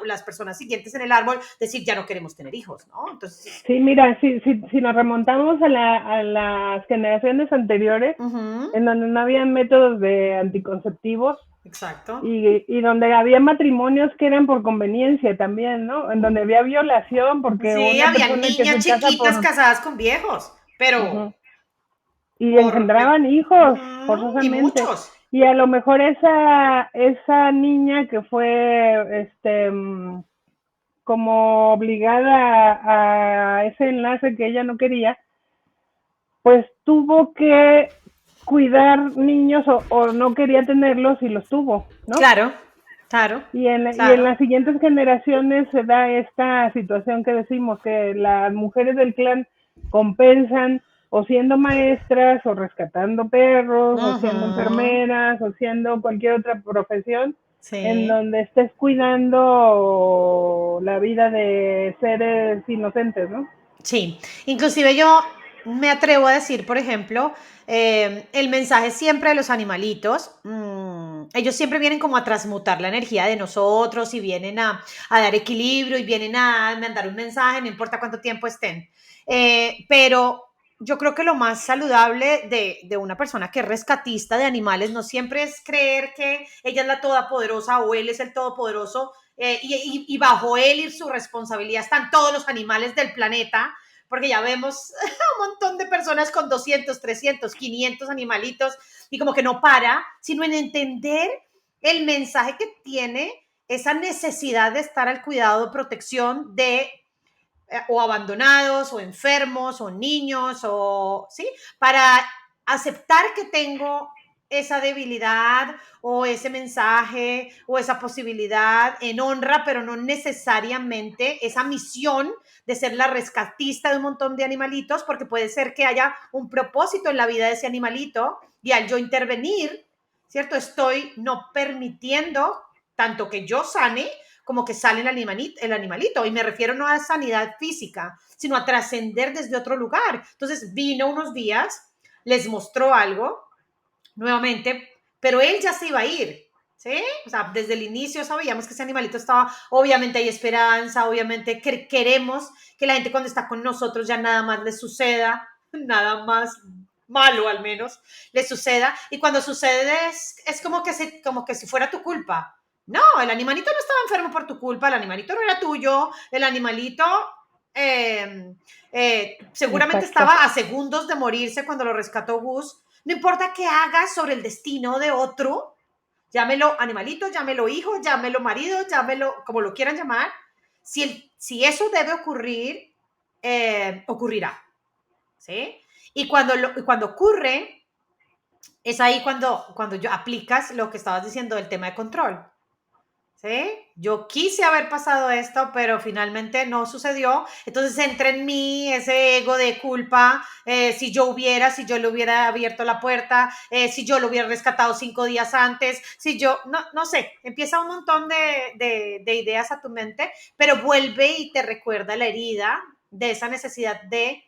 [SPEAKER 2] las personas siguientes en el árbol decir ya no queremos tener hijos, ¿no? Entonces,
[SPEAKER 1] Sí, mira, si nos remontamos a las generaciones anteriores,
[SPEAKER 2] uh-huh,
[SPEAKER 1] en donde no había métodos de anticonceptivos,
[SPEAKER 2] exacto.
[SPEAKER 1] y donde había matrimonios que eran por conveniencia también, ¿no? En donde había violación porque
[SPEAKER 2] Sí,
[SPEAKER 1] una
[SPEAKER 2] había
[SPEAKER 1] persona que
[SPEAKER 2] niñas
[SPEAKER 1] se casa
[SPEAKER 2] chiquitas casadas con viejos, pero
[SPEAKER 1] uh-huh, y
[SPEAKER 2] por
[SPEAKER 1] engendraban hijos
[SPEAKER 2] y
[SPEAKER 1] forzosamente.
[SPEAKER 2] muchos.
[SPEAKER 1] Y a lo mejor esa niña que fue como obligada a ese enlace que ella no quería, pues tuvo que cuidar niños o no quería tenerlos y los tuvo, ¿no?
[SPEAKER 2] Claro, claro,
[SPEAKER 1] Y en
[SPEAKER 2] claro.
[SPEAKER 1] las siguientes generaciones se da esta situación que decimos, que las mujeres del clan compensan o siendo maestras o rescatando perros o siendo
[SPEAKER 2] Uh-huh,
[SPEAKER 1] enfermeras o siendo cualquier otra profesión en
[SPEAKER 2] sí.
[SPEAKER 1] donde estés cuidando la vida de seres inocentes, ¿no?
[SPEAKER 2] Sí, inclusive yo me atrevo a decir, por ejemplo, el mensaje siempre de los animalitos, ellos siempre vienen como a transmutar la energía de nosotros y vienen a dar equilibrio y vienen a mandar un mensaje, no importa cuánto tiempo estén. Pero yo creo que lo más saludable de una persona que es rescatista de animales no siempre es creer que ella es la todopoderosa o él es el todopoderoso y bajo él y su responsabilidad están todos los animales del planeta, porque ya vemos un montón de personas con 200, 300, 500 animalitos y como que no para, sino en entender el mensaje que tiene esa necesidad de estar al cuidado, protección de o abandonados o enfermos o niños o sí, para aceptar que tengo esa debilidad o ese mensaje o esa posibilidad en honra, pero no necesariamente esa misión de ser la rescatista de un montón de animalitos, porque puede ser que haya un propósito en la vida de ese animalito y al yo intervenir, ¿cierto? Estoy no permitiendo tanto que yo sane como que sale el animalito. Y me refiero no a sanidad física, sino a trascender desde otro lugar. Entonces vino unos días, les mostró algo nuevamente, pero él ya se iba a ir. ¿Sí? O sea, desde el inicio sabíamos que ese animalito estaba, obviamente hay esperanza, obviamente queremos que la gente cuando está con nosotros ya nada más le suceda, nada más malo al menos, le suceda, y cuando sucede es como que si fuera tu culpa. No, el animalito no estaba enfermo por tu culpa, el animalito no era tuyo, el animalito seguramente
[SPEAKER 1] Exacto.
[SPEAKER 2] estaba a segundos de morirse cuando lo rescató Gus. No importa qué hagas sobre el destino de otro, llámelo animalito, llámelo hijo, llámelo marido, llámelo como lo quieran llamar, si eso debe ocurrir, ocurrirá. ¿Sí? Y cuando ocurre, es ahí cuando yo aplicas lo que estabas diciendo del tema de control. ¿sí? Yo quise haber pasado esto, pero finalmente no sucedió. Entonces entra en mí ese ego de culpa. Si yo le hubiera abierto la puerta, si yo lo hubiera rescatado 5 días antes, si yo, no sé, empieza un montón de ideas a tu mente, pero vuelve y te recuerda la herida de esa necesidad de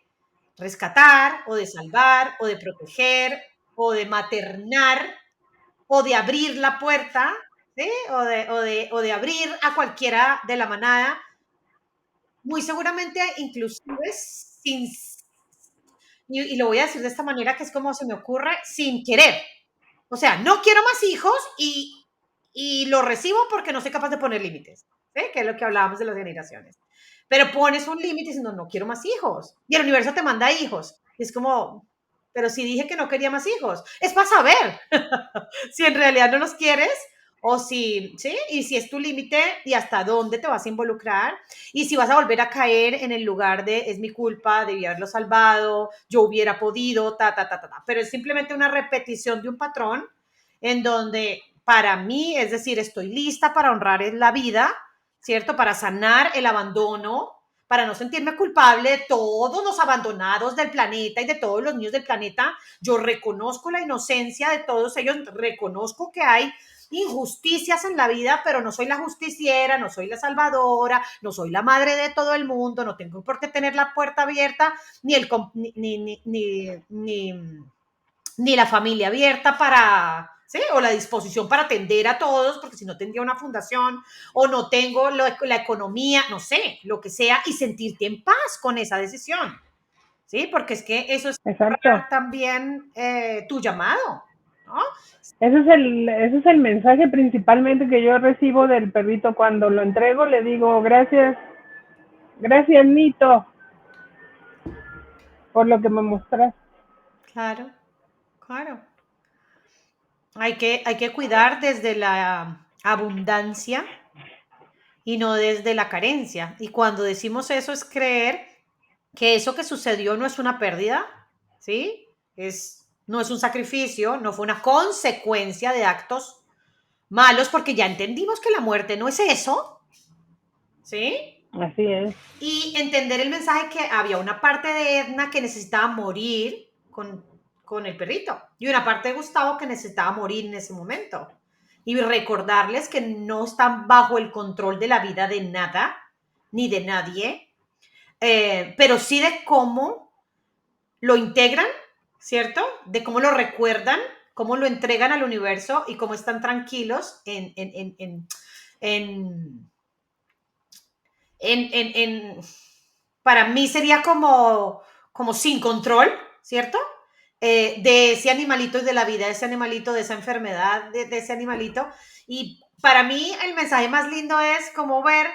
[SPEAKER 2] rescatar o de salvar o de proteger o de maternar o de abrir la puerta, ¿sí? O de abrir a cualquiera de la manada, muy seguramente inclusive sin, y lo voy a decir de esta manera que es como se me ocurre, sin querer. O sea, no quiero más hijos y lo recibo porque no soy capaz de poner límites, ¿sí? Que es lo que hablábamos de las generaciones. Pero pones un límite diciendo, no quiero más hijos. Y el universo te manda hijos. Y es como, pero si dije que no quería más hijos, es para saber si en realidad no los quieres o si, ¿sí? Y si es tu límite y hasta dónde te vas a involucrar y si vas a volver a caer en el lugar de es mi culpa, debí haberlo salvado, yo hubiera podido, Pero es simplemente una repetición de un patrón en donde para mí, es decir, estoy lista para honrar la vida, ¿cierto? Para sanar el abandono, para no sentirme culpable de todos los abandonados del planeta y de todos los niños del planeta. Yo reconozco la inocencia de todos ellos, reconozco que hay injusticias en la vida, pero no soy la justiciera, no soy la salvadora, no soy la madre de todo el mundo, no tengo por qué tener la puerta abierta, ni la familia abierta para, ¿sí? O la disposición para atender a todos, porque si no tendría una fundación, o no tengo la economía, no sé, lo que sea, y sentirte en paz con esa decisión, ¿sí? Porque es que eso es
[SPEAKER 1] Exacto.
[SPEAKER 2] también tu llamado, ¿no?
[SPEAKER 1] Ese es el mensaje principalmente que yo recibo del perrito cuando lo entrego. Le digo, gracias, gracias Nito, por lo que me mostraste.
[SPEAKER 2] Claro, claro. Hay que cuidar desde la abundancia y no desde la carencia. Y cuando decimos eso es creer que eso que sucedió no es una pérdida, ¿sí? No es un sacrificio, no fue una consecuencia de actos malos, porque ya entendimos que la muerte no es eso, ¿sí?
[SPEAKER 1] Así es.
[SPEAKER 2] Y entender el mensaje que había una parte de Edna que necesitaba morir con el perrito y una parte de Gustavo que necesitaba morir en ese momento. Y recordarles que no están bajo el control de la vida de nada ni de nadie, pero sí de cómo lo integran, ¿cierto? De cómo lo recuerdan, cómo lo entregan al universo y cómo están tranquilos en, para mí sería como sin control, ¿cierto? De ese animalito y de la vida de ese animalito, de esa enfermedad, de ese animalito. Y para mí el mensaje más lindo es como ver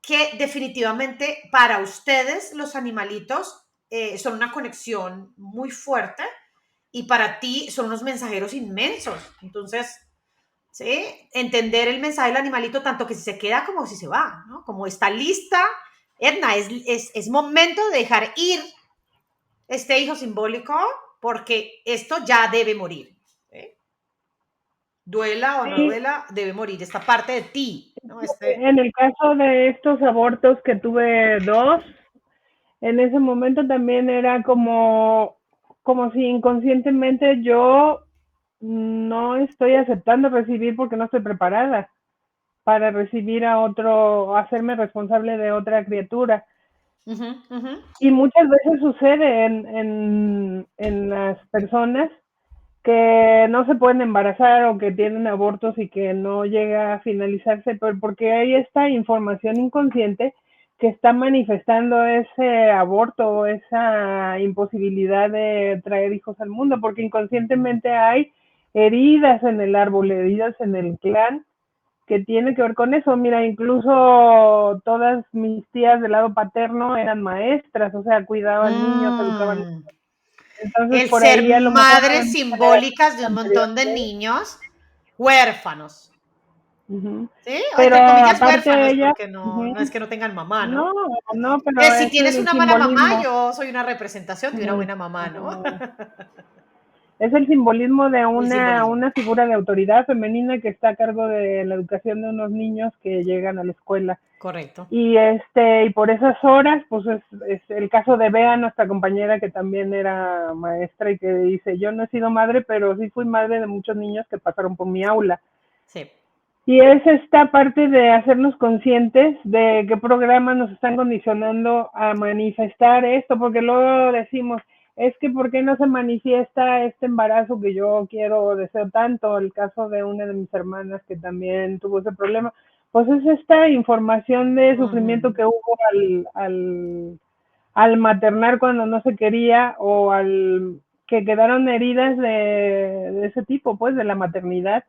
[SPEAKER 2] que definitivamente para ustedes los animalitos son una conexión muy fuerte y para ti son unos mensajeros inmensos. Entonces, ¿sí? Entender el mensaje del animalito tanto que si se queda como si se va, ¿no? Como está lista, Edna, es momento de dejar ir este hijo simbólico porque esto ya debe morir, ¿sí? Duela o no
[SPEAKER 1] Sí,
[SPEAKER 2] duela, debe morir esta parte de ti, ¿no?
[SPEAKER 1] en el caso de estos abortos que tuve dos, en ese momento también era como si inconscientemente yo no estoy aceptando recibir porque no estoy preparada para recibir a otro, hacerme responsable de otra criatura.
[SPEAKER 2] Uh-huh, uh-huh.
[SPEAKER 1] Y muchas veces sucede en las personas que no se pueden embarazar o que tienen abortos y que no llega a finalizarse, pero porque hay esta información inconsciente que está manifestando ese aborto o esa imposibilidad de traer hijos al mundo, porque inconscientemente hay heridas en el árbol, heridas en el clan que tiene que ver con eso. Mira, incluso todas mis tías del lado paterno eran maestras, o sea, cuidaban niños, educaban. Entonces,
[SPEAKER 2] El
[SPEAKER 1] por
[SPEAKER 2] ser
[SPEAKER 1] ahí a lo mejor
[SPEAKER 2] madres
[SPEAKER 1] en
[SPEAKER 2] simbólicas
[SPEAKER 1] generaciones
[SPEAKER 2] de un montón de
[SPEAKER 1] anteriores.
[SPEAKER 2] niños huérfanos,
[SPEAKER 1] Uh-huh.
[SPEAKER 2] ¿sí? O
[SPEAKER 1] Pero
[SPEAKER 2] entre comillas
[SPEAKER 1] aparte
[SPEAKER 2] huérfanos,
[SPEAKER 1] ella,
[SPEAKER 2] porque no es
[SPEAKER 1] uh-huh,
[SPEAKER 2] que no tengan mamá, ¿no?
[SPEAKER 1] no, no, pero
[SPEAKER 2] Si
[SPEAKER 1] es
[SPEAKER 2] tienes
[SPEAKER 1] el
[SPEAKER 2] una buena mamá,
[SPEAKER 1] simbolismo.
[SPEAKER 2] yo soy una representación de una
[SPEAKER 1] Uh-huh,
[SPEAKER 2] buena mamá, ¿no?
[SPEAKER 1] uh-huh. Es el simbolismo de
[SPEAKER 2] El simbolismo.
[SPEAKER 1] una figura de autoridad femenina que está a cargo de la educación de unos niños que llegan a la escuela.
[SPEAKER 2] Correcto.
[SPEAKER 1] Y por esas horas, pues es el caso de Bea, nuestra compañera que también era maestra y que dice, yo no he sido madre, pero sí fui madre de muchos niños que pasaron por mi aula.
[SPEAKER 2] Sí.
[SPEAKER 1] Y es esta parte de hacernos conscientes de qué programas nos están condicionando a manifestar esto, porque luego decimos, es que ¿por qué no se manifiesta este embarazo que yo quiero o deseo tanto? El caso de una de mis hermanas que también tuvo ese problema, pues es esta información de sufrimiento
[SPEAKER 2] Ujú.
[SPEAKER 1] que hubo al maternar cuando no se quería o al que quedaron heridas de ese tipo, pues de la maternidad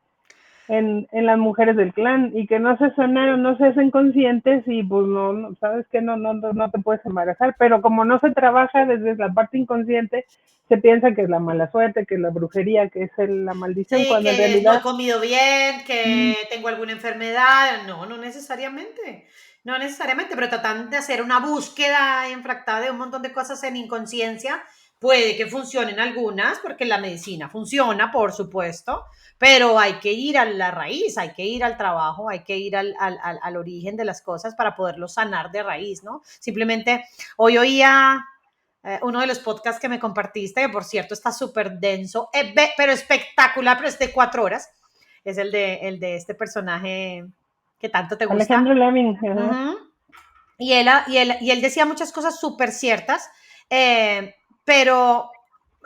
[SPEAKER 1] en las mujeres del clan y que no se sonaron, no se hacen conscientes y pues no sabes que no te puedes embarazar, pero como no se trabaja desde la parte inconsciente, se piensa que es la mala suerte, que es la brujería, que es la maldición,
[SPEAKER 2] Sí,
[SPEAKER 1] cuando en
[SPEAKER 2] que no he
[SPEAKER 1] realidad
[SPEAKER 2] comido bien, que tengo alguna enfermedad. No, no necesariamente. No necesariamente, pero tratan de hacer una búsqueda enfractada de un montón de cosas en inconsciencia. Puede que funcionen algunas, porque la medicina funciona, por supuesto, pero hay que ir a la raíz, hay que ir al trabajo, hay que ir al origen de las cosas para poderlo sanar de raíz, ¿no? Simplemente, hoy oía uno de los podcasts que me compartiste, que por cierto está súper denso, pero espectacular, pero es de 4 horas. Es el de este personaje que tanto te gusta.
[SPEAKER 1] Alejandro Levin, ajá.
[SPEAKER 2] Uh-huh. Y él decía muchas cosas súper ciertas, pero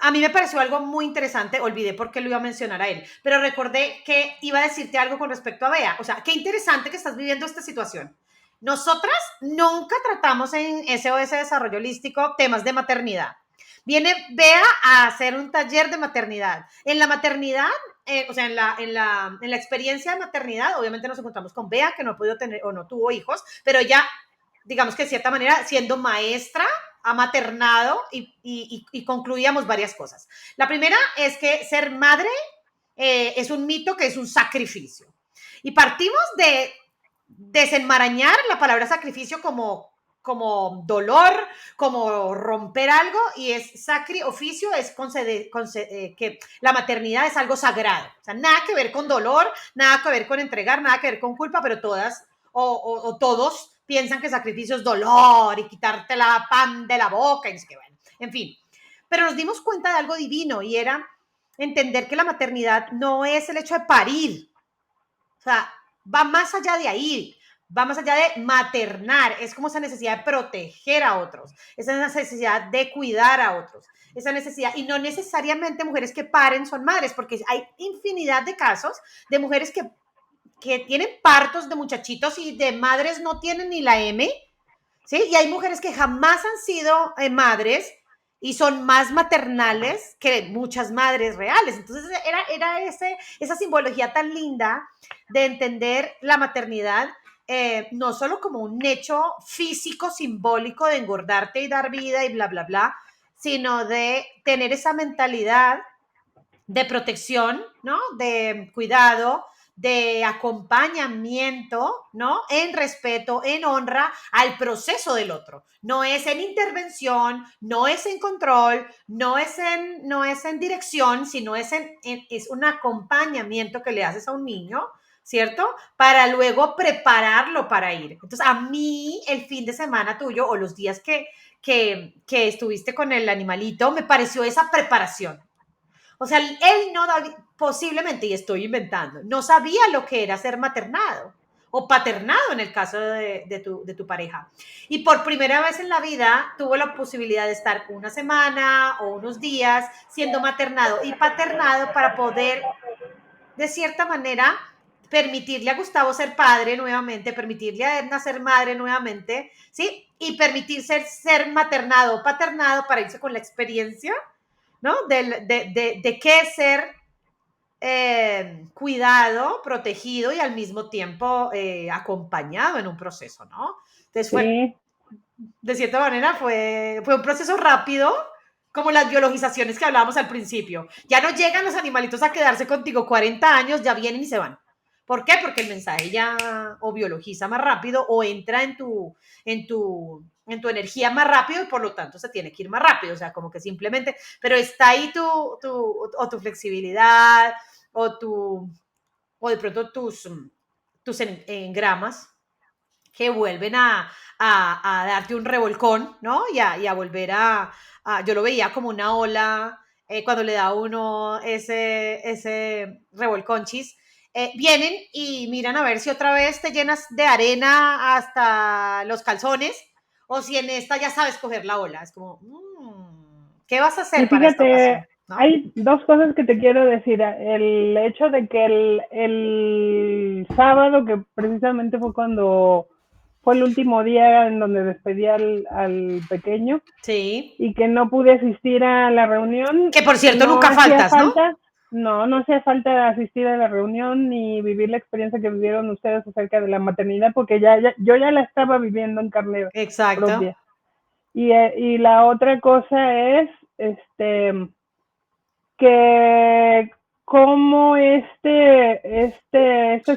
[SPEAKER 2] a mí me pareció algo muy interesante, olvidé por qué lo iba a mencionar a él, pero recordé que iba a decirte algo con respecto a Bea. O sea, qué interesante que estás viviendo esta situación. Nosotras nunca tratamos en SOS Desarrollo Holístico temas de maternidad. Viene Bea a hacer un taller de maternidad. En la maternidad, o sea, en la experiencia de maternidad, obviamente nos encontramos con Bea, que no ha podido tener o no tuvo hijos, pero ella, digamos que de cierta manera, siendo maestra, ha maternado y concluíamos varias cosas. La primera es que ser madre es un mito, que es un sacrificio. Y partimos de desenmarañar la palabra sacrificio como dolor, como romper algo, y es oficio, es que la maternidad es algo sagrado. O sea, nada que ver con dolor, nada que ver con entregar, nada que ver con culpa, pero todas o todos piensan que sacrificio es dolor y quitarte la pan de la boca, y es que bueno, en fin. Pero nos dimos cuenta de algo divino, y era entender que la maternidad no es el hecho de parir. O sea, va más allá de ahí, va más allá de maternar, es como esa necesidad de proteger a otros, esa necesidad de cuidar a otros, esa necesidad, y no necesariamente mujeres que paren son madres, porque hay infinidad de casos de mujeres que tienen partos de muchachitos y de madres no tienen ni la M, ¿sí? Y hay mujeres que jamás han sido madres y son más maternales que muchas madres reales. Entonces era esa simbología tan linda de entender la maternidad no solo como un hecho físico, simbólico de engordarte y dar vida y bla, bla, bla, sino de tener esa mentalidad de protección, ¿no? De cuidado, de acompañamiento, ¿no? En respeto, en honra al proceso del otro. No es en intervención, no es en control, no es en dirección, sino es un acompañamiento que le haces a un niño, ¿cierto? Para luego prepararlo para ir. Entonces, a mí el fin de semana tuyo o los días que estuviste con el animalito, me pareció esa preparación. O sea, él no, posiblemente, y estoy inventando, no sabía lo que era ser maternado o paternado en el caso de tu pareja. Y por primera vez en la vida tuvo la posibilidad de estar una semana o unos días siendo maternado y paternado para poder, de cierta manera, permitirle a Gustavo ser padre nuevamente, permitirle a Edna ser madre nuevamente, ¿sí? Y permitir ser maternado o paternado para irse con la experiencia, ¿no? De qué es ser cuidado, protegido y al mismo tiempo acompañado en un proceso, ¿no? Entonces
[SPEAKER 1] Sí,
[SPEAKER 2] de cierta manera, fue un proceso rápido, como las biologizaciones que hablábamos al principio. Ya no llegan los animalitos a quedarse contigo 40 años, ya vienen y se van. ¿Por qué? Porque el mensaje ya o biologiza más rápido o entra en tu en tu energía más rápido y por lo tanto se tiene que ir más rápido, o sea, como que simplemente, pero está ahí tu flexibilidad o de pronto tus engramas que vuelven a darte un revolcón, ¿no? Y a volver yo lo veía como una ola cuando le da a uno ese revolconchis. Vienen y miran a ver si otra vez te llenas de arena hasta los calzones o si en esta ya sabes coger la ola. Es como, ¿qué vas a
[SPEAKER 1] Y
[SPEAKER 2] hacer para esta
[SPEAKER 1] fíjate,
[SPEAKER 2] ocasión? ¿No?
[SPEAKER 1] hay dos cosas que te quiero decir. El hecho de que el sábado, que precisamente fue cuando fue el último día en donde despedí al pequeño
[SPEAKER 2] Sí.
[SPEAKER 1] y que no pude asistir a la reunión,
[SPEAKER 2] Que por cierto
[SPEAKER 1] no
[SPEAKER 2] nunca
[SPEAKER 1] hacía
[SPEAKER 2] faltas, ¿no?
[SPEAKER 1] falta, no hacía falta asistir a la reunión ni vivir la experiencia que vivieron ustedes acerca de la maternidad, porque yo ya la estaba viviendo en carne
[SPEAKER 2] Exacto.
[SPEAKER 1] propia. Y la otra cosa es, que como esta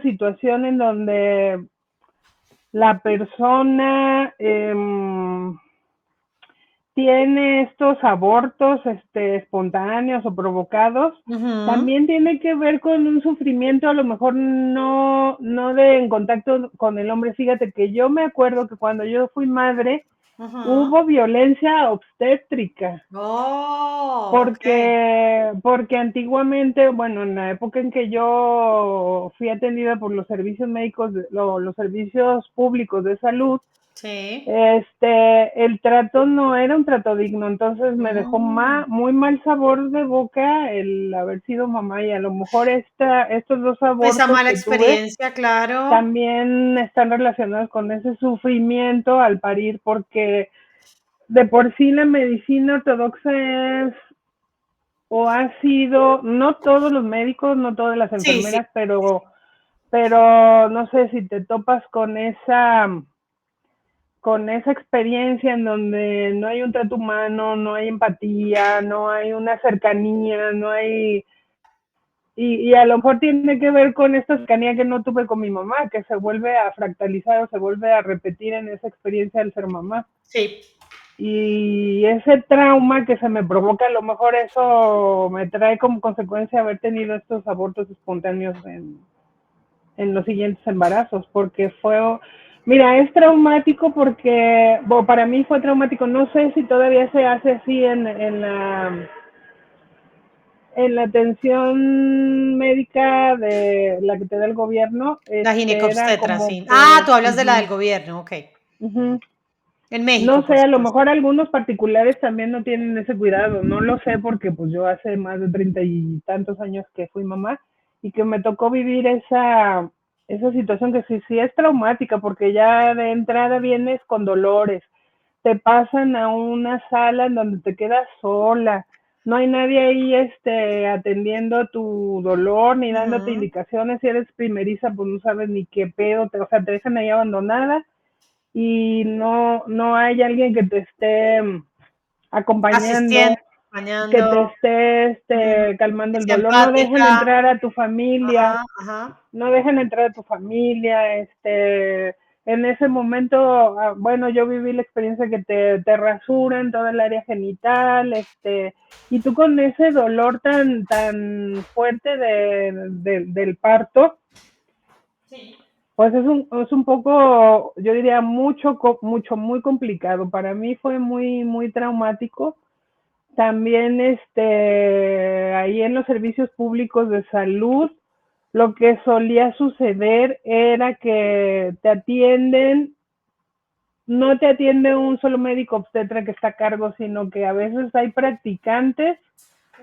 [SPEAKER 1] situación en donde la persona tiene estos abortos espontáneos o provocados,
[SPEAKER 2] Ujú.
[SPEAKER 1] también tiene que ver con un sufrimiento, a lo mejor no de en contacto con el hombre. Fíjate que yo me acuerdo que cuando yo fui madre,
[SPEAKER 2] Ujú.
[SPEAKER 1] hubo violencia obstétrica.
[SPEAKER 2] Oh, ok.
[SPEAKER 1] Porque antiguamente, bueno, en la época en que yo fui atendida por los servicios médicos, los servicios públicos de salud,
[SPEAKER 2] Sí.
[SPEAKER 1] el trato no era un trato digno, entonces me dejó
[SPEAKER 2] Mm.
[SPEAKER 1] muy mal sabor de boca el haber sido mamá, y a lo mejor estos dos
[SPEAKER 2] Esa
[SPEAKER 1] abortos
[SPEAKER 2] mala
[SPEAKER 1] que tuve
[SPEAKER 2] experiencia, claro.
[SPEAKER 1] también están relacionados con ese sufrimiento al parir, porque de por sí la medicina ortodoxa es o ha sido, no todos los médicos, no todas las
[SPEAKER 2] Sí, sí.
[SPEAKER 1] enfermeras, pero no sé si te topas con esa experiencia en donde no hay un trato humano, no hay empatía, no hay una cercanía, no hay... Y a lo mejor tiene que ver con esta cercanía que no tuve con mi mamá, que se vuelve a fractalizar o se vuelve a repetir en esa experiencia del ser mamá.
[SPEAKER 2] Sí.
[SPEAKER 1] Y ese trauma que se me provoca, a lo mejor eso me trae como consecuencia haber tenido estos abortos espontáneos en los siguientes embarazos, porque mira, es traumático porque, bueno, para mí fue traumático, no sé si todavía se hace así en la atención médica de la que te da el gobierno,
[SPEAKER 2] La
[SPEAKER 1] era
[SPEAKER 2] ginecobstetra,
[SPEAKER 1] como
[SPEAKER 2] sí. Ah,
[SPEAKER 1] que,
[SPEAKER 2] tú hablas de la del gobierno, ok. En México,
[SPEAKER 1] no sé,
[SPEAKER 2] por
[SPEAKER 1] a lo
[SPEAKER 2] supuesto.
[SPEAKER 1] mejor algunos particulares también no tienen ese cuidado, no lo sé porque pues yo hace más de 30 y tantos años que fui mamá y que me tocó vivir esa situación que sí es traumática porque ya de entrada vienes con dolores, te pasan a una sala en donde te quedas sola, no hay nadie ahí atendiendo tu dolor ni dándote
[SPEAKER 2] Ujú.
[SPEAKER 1] indicaciones, si eres primeriza pues no sabes ni qué pedo, o sea, te dejan ahí abandonada y no hay alguien que te esté
[SPEAKER 2] Asistiendo,
[SPEAKER 1] acompañando, que
[SPEAKER 2] acompañando,
[SPEAKER 1] te esté
[SPEAKER 2] ujú,
[SPEAKER 1] calmando
[SPEAKER 2] que
[SPEAKER 1] el
[SPEAKER 2] sea
[SPEAKER 1] dolor, no dejan
[SPEAKER 2] empática.
[SPEAKER 1] entrar a tu familia,
[SPEAKER 2] Ajá, ajá.
[SPEAKER 1] no dejan entrar a tu familia, en ese momento, bueno, yo viví la experiencia que te rasuran toda el área genital, y tú con ese dolor tan fuerte del parto,
[SPEAKER 2] Sí.
[SPEAKER 1] pues es un poco, yo diría, mucho, muy complicado. Para mí fue muy traumático. También, ahí en los servicios públicos de salud, lo que solía suceder era que no te atiende un solo médico obstetra que está a cargo, sino que a veces hay practicantes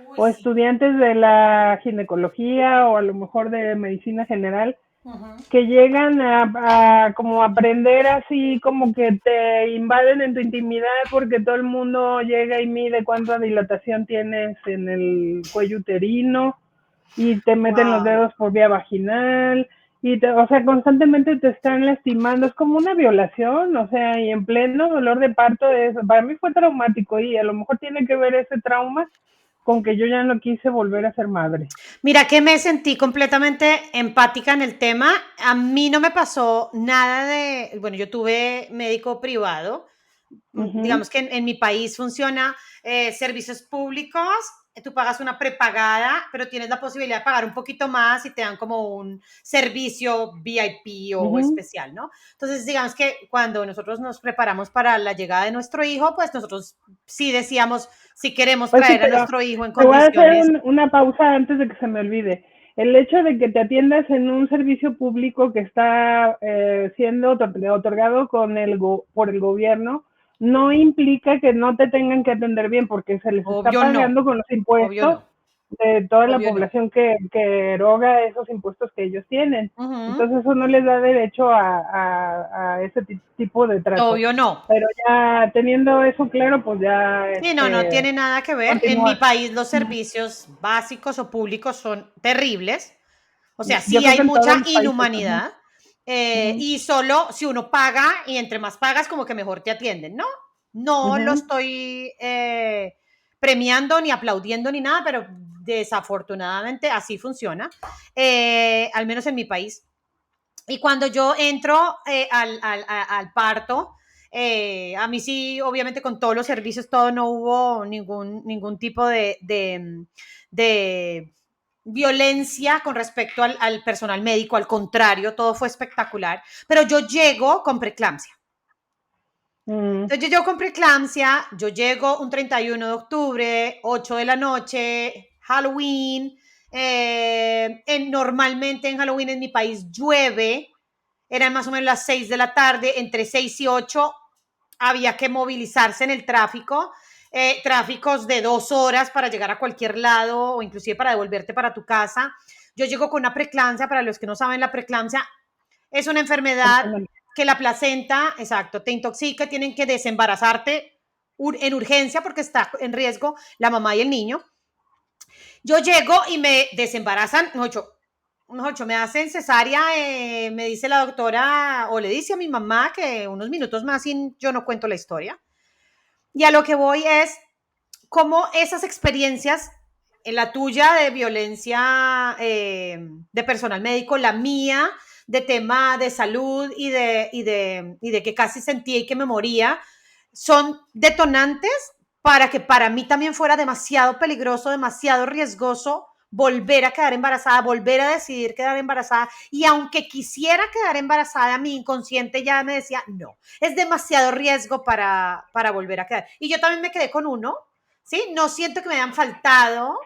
[SPEAKER 2] Uy,
[SPEAKER 1] o
[SPEAKER 2] sí.
[SPEAKER 1] estudiantes de la ginecología o a lo mejor de medicina general
[SPEAKER 2] Ujú.
[SPEAKER 1] que llegan a como aprender así, como que te invaden en tu intimidad porque todo el mundo llega y mide cuánta dilatación tienes en el cuello uterino y te meten los
[SPEAKER 2] Wow.
[SPEAKER 1] dedos por vía vaginal o sea, constantemente te están lastimando, es como una violación, o sea, y en pleno dolor de parto, para mí fue traumático y a lo mejor tiene que ver ese trauma con que yo ya no quise volver a ser madre.
[SPEAKER 2] Mira que me sentí completamente empática en el tema. A mí no me pasó nada bueno, yo tuve médico privado,
[SPEAKER 1] Ujú.
[SPEAKER 2] digamos que en mi país funciona servicios públicos, tú pagas una prepagada, pero tienes la posibilidad de pagar un poquito más y te dan como un servicio VIP o
[SPEAKER 1] Ujú.
[SPEAKER 2] especial, ¿no? Entonces, digamos que cuando nosotros nos preparamos para la llegada de nuestro hijo, pues nosotros sí decíamos si queremos
[SPEAKER 1] Pues sí,
[SPEAKER 2] traer a
[SPEAKER 1] pero
[SPEAKER 2] nuestro hijo en
[SPEAKER 1] te voy a hacer
[SPEAKER 2] condiciones.
[SPEAKER 1] una pausa antes de que se me olvide. El hecho de que te atiendas en un servicio público que está siendo otorgado por el gobierno no implica que no te tengan que atender bien porque se les está
[SPEAKER 2] Obvio no,
[SPEAKER 1] pagando con los
[SPEAKER 2] obvio
[SPEAKER 1] impuestos
[SPEAKER 2] no,
[SPEAKER 1] de toda la
[SPEAKER 2] obvio no.
[SPEAKER 1] población que eroga esos impuestos que ellos tienen.
[SPEAKER 2] Ujú.
[SPEAKER 1] Entonces eso no les da derecho a ese tipo de trato.
[SPEAKER 2] Obvio no.
[SPEAKER 1] Pero ya teniendo eso claro, pues ya
[SPEAKER 2] Sí, no, no tiene nada que ver. En mi
[SPEAKER 1] continúa.
[SPEAKER 2] país los servicios básicos o públicos son terribles. O sea,
[SPEAKER 1] Yo
[SPEAKER 2] sí
[SPEAKER 1] creo
[SPEAKER 2] hay
[SPEAKER 1] que en todos
[SPEAKER 2] mucha
[SPEAKER 1] los países. Ajá.
[SPEAKER 2] inhumanidad
[SPEAKER 1] Ujú,
[SPEAKER 2] y solo si uno paga y entre más pagas como que mejor te atienden, ¿no? No lo
[SPEAKER 1] ujú.
[SPEAKER 2] estoy premiando ni aplaudiendo ni nada, pero desafortunadamente así funciona, al menos en mi país. Y cuando yo entro al parto, a mí sí, obviamente con todos los servicios, todo no hubo ningún tipo de violencia con respecto al personal médico, al contrario, todo fue espectacular, pero yo llego con preeclampsia.
[SPEAKER 1] Mm.
[SPEAKER 2] Entonces yo llego con preeclampsia, yo llego un 31 de octubre, 8 de la noche, Halloween, normalmente en Halloween en mi país llueve, eran más o menos las 6 de la tarde, entre 6 y 8 había que movilizarse en el tráfico, tráficos de 2 horas para llegar a cualquier lado o inclusive para devolverte para tu casa. Yo llego con una preeclampsia, para los que no saben, la preeclampsia es una enfermedad
[SPEAKER 1] Personal.
[SPEAKER 2] que la placenta, exacto, te intoxica, tienen que desembarazarte en urgencia porque está en riesgo la mamá y el niño. Yo llego y me desembarazan, ocho, me hacen cesárea, me dice la doctora o le dice a mi mamá que unos minutos más y yo no cuento la historia. Y a lo que voy es cómo esas experiencias, en la tuya de violencia de personal médico, la mía de tema de salud y de que casi sentía y que me moría, son detonantes para que para mí también fuera demasiado peligroso, demasiado riesgoso volver a quedar embarazada, volver a decidir quedar embarazada. Y aunque quisiera quedar embarazada, mi inconsciente ya me decía, no, es demasiado riesgo para volver a quedar. Y yo también me quedé con uno, ¿sí? No siento que me hayan faltado,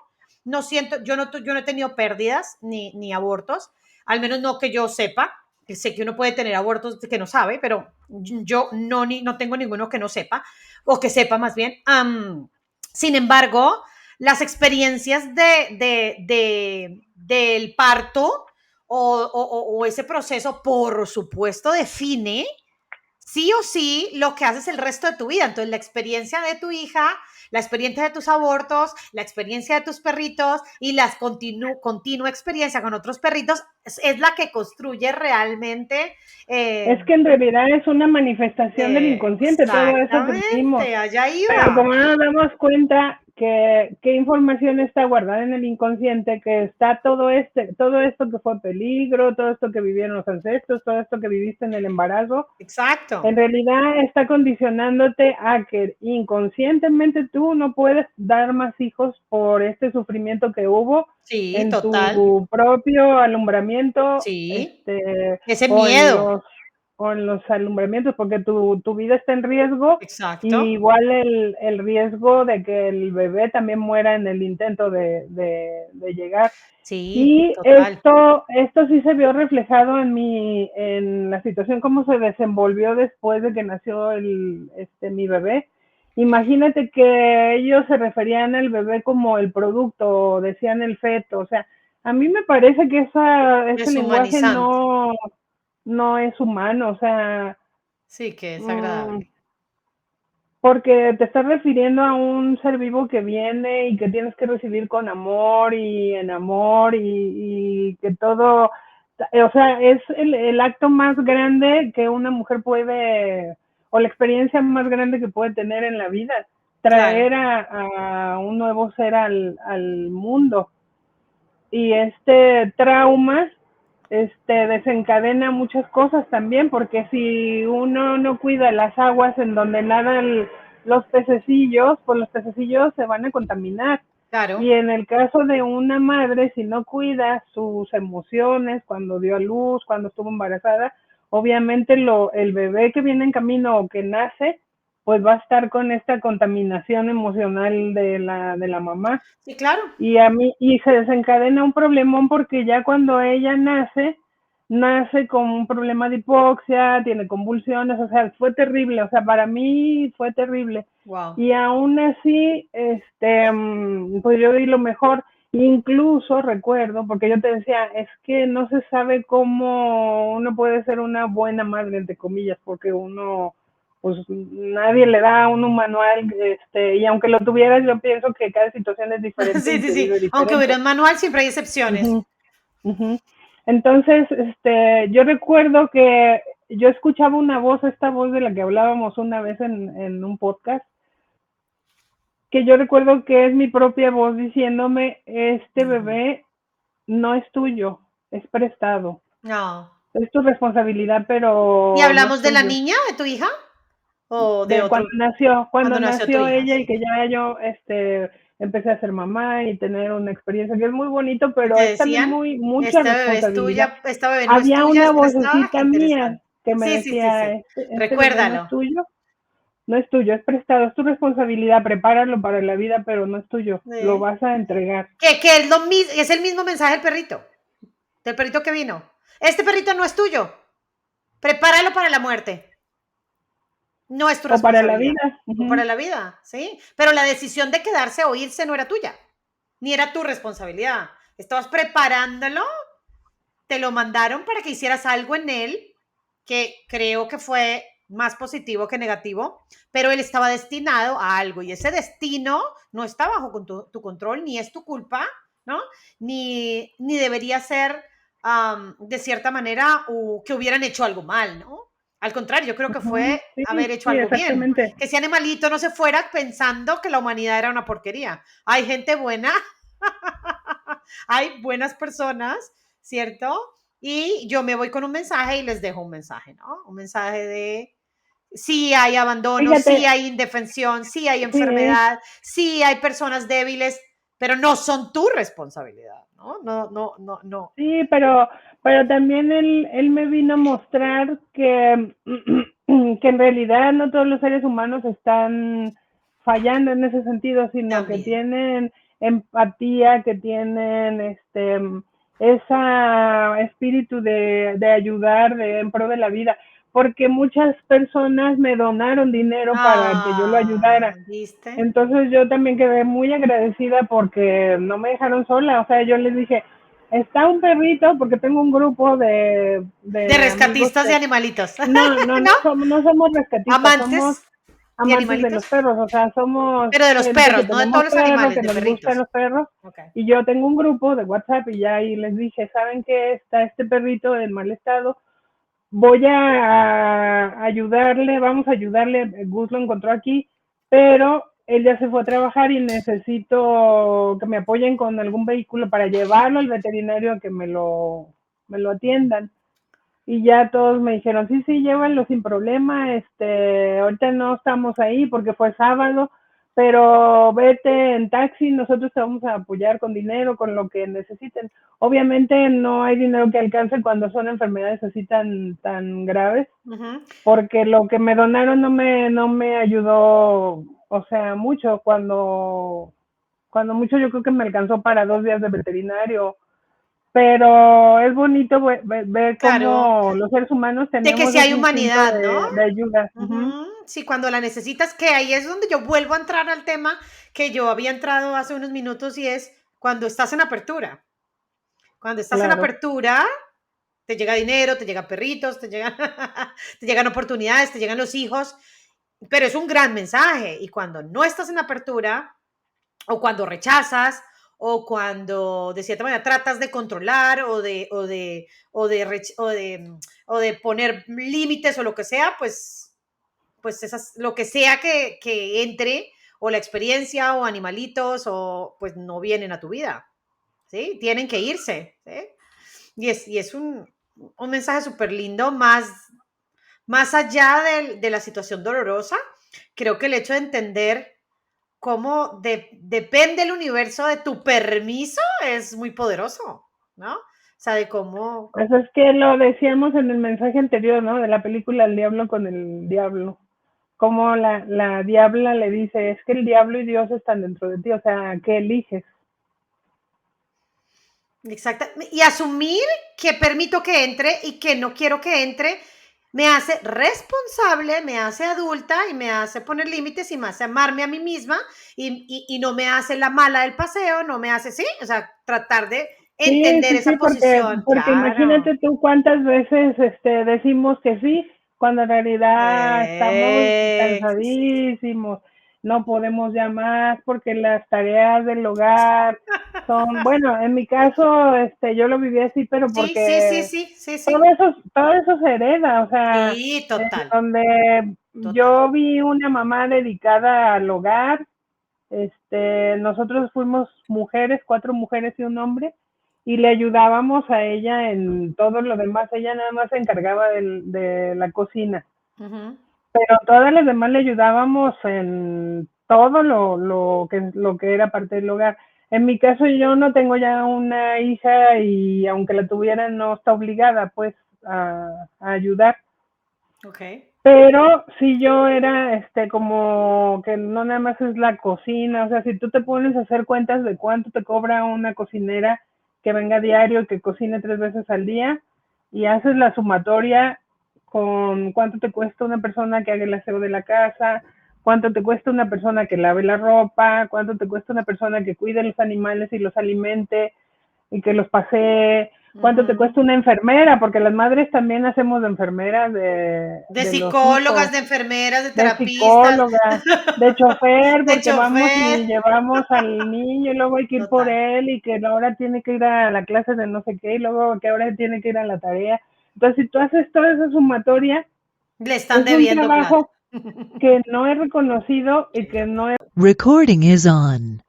[SPEAKER 2] no siento, yo no he tenido pérdidas ni abortos, al menos no que yo sepa, que sé que uno puede tener abortos que no sabe, pero yo no tengo ninguno que no sepa, o que sepa más bien. Sin embargo, las experiencias del parto o ese proceso, por supuesto, define sí o sí lo que haces el resto de tu vida. Entonces, la experiencia de tu hija, la experiencia de tus abortos, la experiencia de tus perritos y la continua experiencia con otros perritos es la que construye realmente.
[SPEAKER 1] Es que en realidad es una manifestación del inconsciente, todo eso que vivimos.
[SPEAKER 2] Exactamente, allá
[SPEAKER 1] Pero
[SPEAKER 2] iba.
[SPEAKER 1] como no nos damos cuenta que qué información está guardada en el inconsciente, que está todo esto que fue peligro, todo esto que vivieron los ancestros, todo esto que viviste en el embarazo,
[SPEAKER 2] Exacto.
[SPEAKER 1] en realidad está condicionándote a que inconscientemente tú no puedes dar más hijos por este sufrimiento que hubo
[SPEAKER 2] Sí,
[SPEAKER 1] en
[SPEAKER 2] total.
[SPEAKER 1] tu propio alumbramiento,
[SPEAKER 2] Sí. Ese
[SPEAKER 1] o en
[SPEAKER 2] miedo.
[SPEAKER 1] los alumbramientos, porque tu vida está en riesgo, y
[SPEAKER 2] Exacto.
[SPEAKER 1] igual el riesgo de que el bebé también muera en el intento de llegar.
[SPEAKER 2] Sí,
[SPEAKER 1] Y
[SPEAKER 2] total.
[SPEAKER 1] esto sí se vio reflejado en la situación, cómo se desenvolvió después de que nació mi bebé. Imagínate que ellos se referían al bebé como el producto, decían el feto, o sea, a mí me parece que ese lenguaje
[SPEAKER 2] Deshumanizante.
[SPEAKER 1] no es humano, o sea,
[SPEAKER 2] Sí, que es
[SPEAKER 1] mm,
[SPEAKER 2] agradable.
[SPEAKER 1] porque te estás refiriendo a un ser vivo que viene y que tienes que recibir con amor y en amor y que todo, o sea, es el acto más grande que una mujer puede, o la experiencia más grande que puede tener en la vida,
[SPEAKER 2] Claro.
[SPEAKER 1] traer a un nuevo ser al mundo. Y este trauma desencadena muchas cosas también, porque si uno no cuida las aguas en donde nadan los pececillos, pues los pececillos se van a contaminar.
[SPEAKER 2] Claro.
[SPEAKER 1] Y en el caso de una madre, si no cuida sus emociones cuando dio a luz, cuando estuvo embarazada, obviamente el bebé que viene en camino o que nace, pues va a estar con esta contaminación emocional de la mamá.
[SPEAKER 2] Sí, claro.
[SPEAKER 1] Y se desencadena un problemón porque ya cuando ella nace con un problema de hipoxia, tiene convulsiones, o sea, fue terrible, o sea, para mí fue terrible.
[SPEAKER 2] Wow.
[SPEAKER 1] Y aún así, pues yo di lo mejor. Incluso recuerdo, porque yo te decía, es que no se sabe cómo uno puede ser una buena madre, entre comillas, porque uno, pues nadie le da a uno un manual, y aunque lo tuvieras, yo pienso que cada situación es diferente
[SPEAKER 2] Sí,
[SPEAKER 1] y
[SPEAKER 2] sí,
[SPEAKER 1] se
[SPEAKER 2] sí.
[SPEAKER 1] vive
[SPEAKER 2] Aunque hubiera
[SPEAKER 1] diferente.
[SPEAKER 2] un manual, siempre hay excepciones.
[SPEAKER 1] Ujú, ujú. Entonces, yo recuerdo que yo escuchaba una voz, esta voz de la que hablábamos una vez en un podcast, que yo recuerdo que es mi propia voz diciéndome, este
[SPEAKER 2] Ujú.
[SPEAKER 1] bebé no es tuyo, es prestado,
[SPEAKER 2] No.
[SPEAKER 1] es tu responsabilidad,
[SPEAKER 2] ¿Y
[SPEAKER 1] pero no es
[SPEAKER 2] hablamos de la
[SPEAKER 1] tuyo.
[SPEAKER 2] niña, de tu hija? ¿O de
[SPEAKER 1] De
[SPEAKER 2] otro?
[SPEAKER 1] cuando
[SPEAKER 2] Cuando nació tu
[SPEAKER 1] nació
[SPEAKER 2] hija,
[SPEAKER 1] ella y
[SPEAKER 2] sí.
[SPEAKER 1] que ya yo empecé a ser mamá y tener una experiencia que es muy bonito,
[SPEAKER 2] Y
[SPEAKER 1] pero
[SPEAKER 2] te
[SPEAKER 1] es también
[SPEAKER 2] decían,
[SPEAKER 1] mucha
[SPEAKER 2] esta bebé es
[SPEAKER 1] responsabilidad.
[SPEAKER 2] tuya, esta bebé no es
[SPEAKER 1] Había
[SPEAKER 2] tuya,
[SPEAKER 1] una
[SPEAKER 2] es prestada. Qué
[SPEAKER 1] vocecita mía
[SPEAKER 2] interesante.
[SPEAKER 1] que me
[SPEAKER 2] Sí, sí, sí,
[SPEAKER 1] decía,
[SPEAKER 2] sí.
[SPEAKER 1] este bebé no es
[SPEAKER 2] Recuérdalo.
[SPEAKER 1] tuyo, no es tuyo, es prestado, es tu responsabilidad, prepáralo para la vida, pero no es tuyo, lo
[SPEAKER 2] Sí.
[SPEAKER 1] vas a entregar.
[SPEAKER 2] Que es lo mismo, es el mismo mensaje del perrito que vino. Este perrito no es tuyo. Prepáralo para la muerte. No es tu
[SPEAKER 1] O para la
[SPEAKER 2] responsabilidad.
[SPEAKER 1] vida.
[SPEAKER 2] O para
[SPEAKER 1] Ujú,
[SPEAKER 2] la vida, ¿sí? Pero la decisión de quedarse o irse no era tuya, ni era tu responsabilidad. Estabas preparándolo, te lo mandaron para que hicieras algo en él, que creo que fue más positivo que negativo, pero él estaba destinado a algo y ese destino no está bajo tu control, ni es tu culpa, ¿no? Ni debería ser de cierta manera que hubieran hecho algo mal, ¿no? Al contrario, yo creo que
[SPEAKER 1] ujú.
[SPEAKER 2] fue
[SPEAKER 1] Sí,
[SPEAKER 2] haber hecho
[SPEAKER 1] sí,
[SPEAKER 2] algo bien.
[SPEAKER 1] exactamente.
[SPEAKER 2] Que ese animalito no se fuera pensando que la humanidad era una porquería. Hay gente buena, hay buenas personas, ¿cierto? Y yo me voy con un mensaje y les dejo un mensaje, ¿no? Un mensaje de sí hay abandono, sí
[SPEAKER 1] Fíjate,
[SPEAKER 2] hay indefensión, sí hay
[SPEAKER 1] sí,
[SPEAKER 2] enfermedad, sí hay personas débiles, pero no son tu responsabilidad, ¿no? No, no, no, no.
[SPEAKER 1] sí, pero también él me vino a mostrar que en realidad no todos los seres humanos están fallando en ese sentido, sino que
[SPEAKER 2] También.
[SPEAKER 1] tienen empatía, que tienen esa espíritu de ayudar en pro de la vida, porque muchas personas me donaron dinero para que yo lo ayudara.
[SPEAKER 2] ¿Viste?
[SPEAKER 1] Entonces yo también quedé muy agradecida porque no me dejaron sola, o sea, yo les dije, está un perrito, porque tengo un grupo
[SPEAKER 2] De
[SPEAKER 1] de amigos
[SPEAKER 2] rescatistas de
[SPEAKER 1] que
[SPEAKER 2] animalitos,
[SPEAKER 1] no
[SPEAKER 2] ¿no?
[SPEAKER 1] somos rescatistas, somos
[SPEAKER 2] Amantes de
[SPEAKER 1] amantes de
[SPEAKER 2] animalitos,
[SPEAKER 1] los perros, o sea, somos
[SPEAKER 2] pero de los
[SPEAKER 1] gente que
[SPEAKER 2] perros, no de
[SPEAKER 1] tenemos
[SPEAKER 2] todos los
[SPEAKER 1] perros,
[SPEAKER 2] animales,
[SPEAKER 1] que
[SPEAKER 2] de
[SPEAKER 1] nos gustan
[SPEAKER 2] perritos.
[SPEAKER 1] los perros,
[SPEAKER 2] Ok.
[SPEAKER 1] y yo tengo un grupo de WhatsApp y ya ahí les dije, ¿saben qué? Está este perrito en mal estado, voy a ayudarle, vamos a ayudarle, Gus lo encontró aquí, pero él ya se fue a trabajar y necesito que me apoyen con algún vehículo para llevarlo al veterinario a que me lo atiendan. Y ya todos me dijeron, sí, sí, llévalo sin problema, ahorita no estamos ahí porque fue sábado, pero vete en taxi, nosotros te vamos a apoyar con dinero, con lo que necesiten. Obviamente no hay dinero que alcance cuando son enfermedades así tan graves,
[SPEAKER 2] Ujú.
[SPEAKER 1] porque lo que me donaron no me ayudó, o sea, mucho, cuando mucho yo creo que me alcanzó para 2 días de veterinario, pero es bonito ver
[SPEAKER 2] Claro,
[SPEAKER 1] cómo los seres humanos
[SPEAKER 2] de que
[SPEAKER 1] tenemos
[SPEAKER 2] sí hay
[SPEAKER 1] ese instinto
[SPEAKER 2] humanidad, ¿no?
[SPEAKER 1] de ayuda. Ujú.
[SPEAKER 2] Ujú. Sí, cuando la necesitas, que ahí es donde yo vuelvo a entrar al tema que yo había entrado hace unos minutos y es cuando estás en apertura. Cuando estás en
[SPEAKER 1] Claro.
[SPEAKER 2] apertura, te llega dinero, te llegan perritos, te llegan, te llegan oportunidades, te llegan los hijos, pero es un gran mensaje. Y cuando no estás en apertura, o cuando rechazas, o cuando de cierta manera tratas de controlar o de poner límites o lo que sea, pues esas, lo que sea que entre, o la experiencia, o animalitos, o pues no vienen a tu vida, ¿sí? Tienen que irse, ¿sí? Y es un mensaje súper lindo, más allá de la situación dolorosa. Creo que el hecho de entender cómo depende el universo de tu permiso es muy poderoso, ¿no? O sea, de cómo...
[SPEAKER 1] Pues es que lo decíamos en el mensaje anterior, ¿no? De la película El diablo con el diablo. Como la diabla le dice, es que el diablo y Dios están dentro de ti, o sea, ¿qué eliges?
[SPEAKER 2] Exacto. Y asumir que permito que entre y que no quiero que entre me hace responsable, me hace adulta y me hace poner límites y me hace amarme a mí misma y no me hace la mala del paseo, no me hace, sí, o sea, tratar de
[SPEAKER 1] Sí,
[SPEAKER 2] entender
[SPEAKER 1] sí,
[SPEAKER 2] esa
[SPEAKER 1] sí,
[SPEAKER 2] posición,
[SPEAKER 1] porque
[SPEAKER 2] claro.
[SPEAKER 1] imagínate tú cuántas veces decimos que sí, cuando en realidad estamos
[SPEAKER 2] Sí, sí.
[SPEAKER 1] cansadísimos, no podemos ya más porque las tareas del hogar son, bueno, en mi caso, yo lo viví así, pero
[SPEAKER 2] Sí, sí, sí,
[SPEAKER 1] porque
[SPEAKER 2] sí, sí, sí.
[SPEAKER 1] todo eso se hereda, o sea,
[SPEAKER 2] Sí,
[SPEAKER 1] en
[SPEAKER 2] total,
[SPEAKER 1] donde
[SPEAKER 2] total.
[SPEAKER 1] yo vi una mamá dedicada al hogar, nosotros fuimos mujeres, 4 mujeres y un hombre, y le ayudábamos a ella en todo lo demás. Ella nada más se encargaba de la cocina,
[SPEAKER 2] Ujú.
[SPEAKER 1] pero todas las demás le ayudábamos en todo lo que era parte del hogar. En mi caso, yo no tengo ya una hija y aunque la tuviera, no está obligada pues a ayudar.
[SPEAKER 2] Ok.
[SPEAKER 1] Pero si yo era como que no nada más es la cocina, o sea, si tú te pones a hacer cuentas de cuánto te cobra una cocinera que venga a diario y que cocine 3 veces al día y haces la sumatoria con cuánto te cuesta una persona que haga el aseo de la casa, cuánto te cuesta una persona que lave la ropa, cuánto te cuesta una persona que cuide los animales y los alimente y que los pasee, cuánto te
[SPEAKER 2] Ujú.
[SPEAKER 1] cuesta una enfermera, porque las madres también hacemos de enfermeras
[SPEAKER 2] De
[SPEAKER 1] de los
[SPEAKER 2] psicólogas,
[SPEAKER 1] hijos,
[SPEAKER 2] de enfermeras, de
[SPEAKER 1] de
[SPEAKER 2] terapistas,
[SPEAKER 1] psicóloga, de chofer,
[SPEAKER 2] de
[SPEAKER 1] porque vamos
[SPEAKER 2] chofer.
[SPEAKER 1] y llevamos al niño y luego hay que ir por
[SPEAKER 2] Total.
[SPEAKER 1] él y que ahora tiene que ir a la clase de no sé qué y luego que ahora tiene que ir a la tarea. Entonces, si tú haces toda esa sumatoria,
[SPEAKER 2] Le están
[SPEAKER 1] es un
[SPEAKER 2] debiendo plata.
[SPEAKER 1] trabajo que no es reconocido y que no es...
[SPEAKER 3] Recording is on.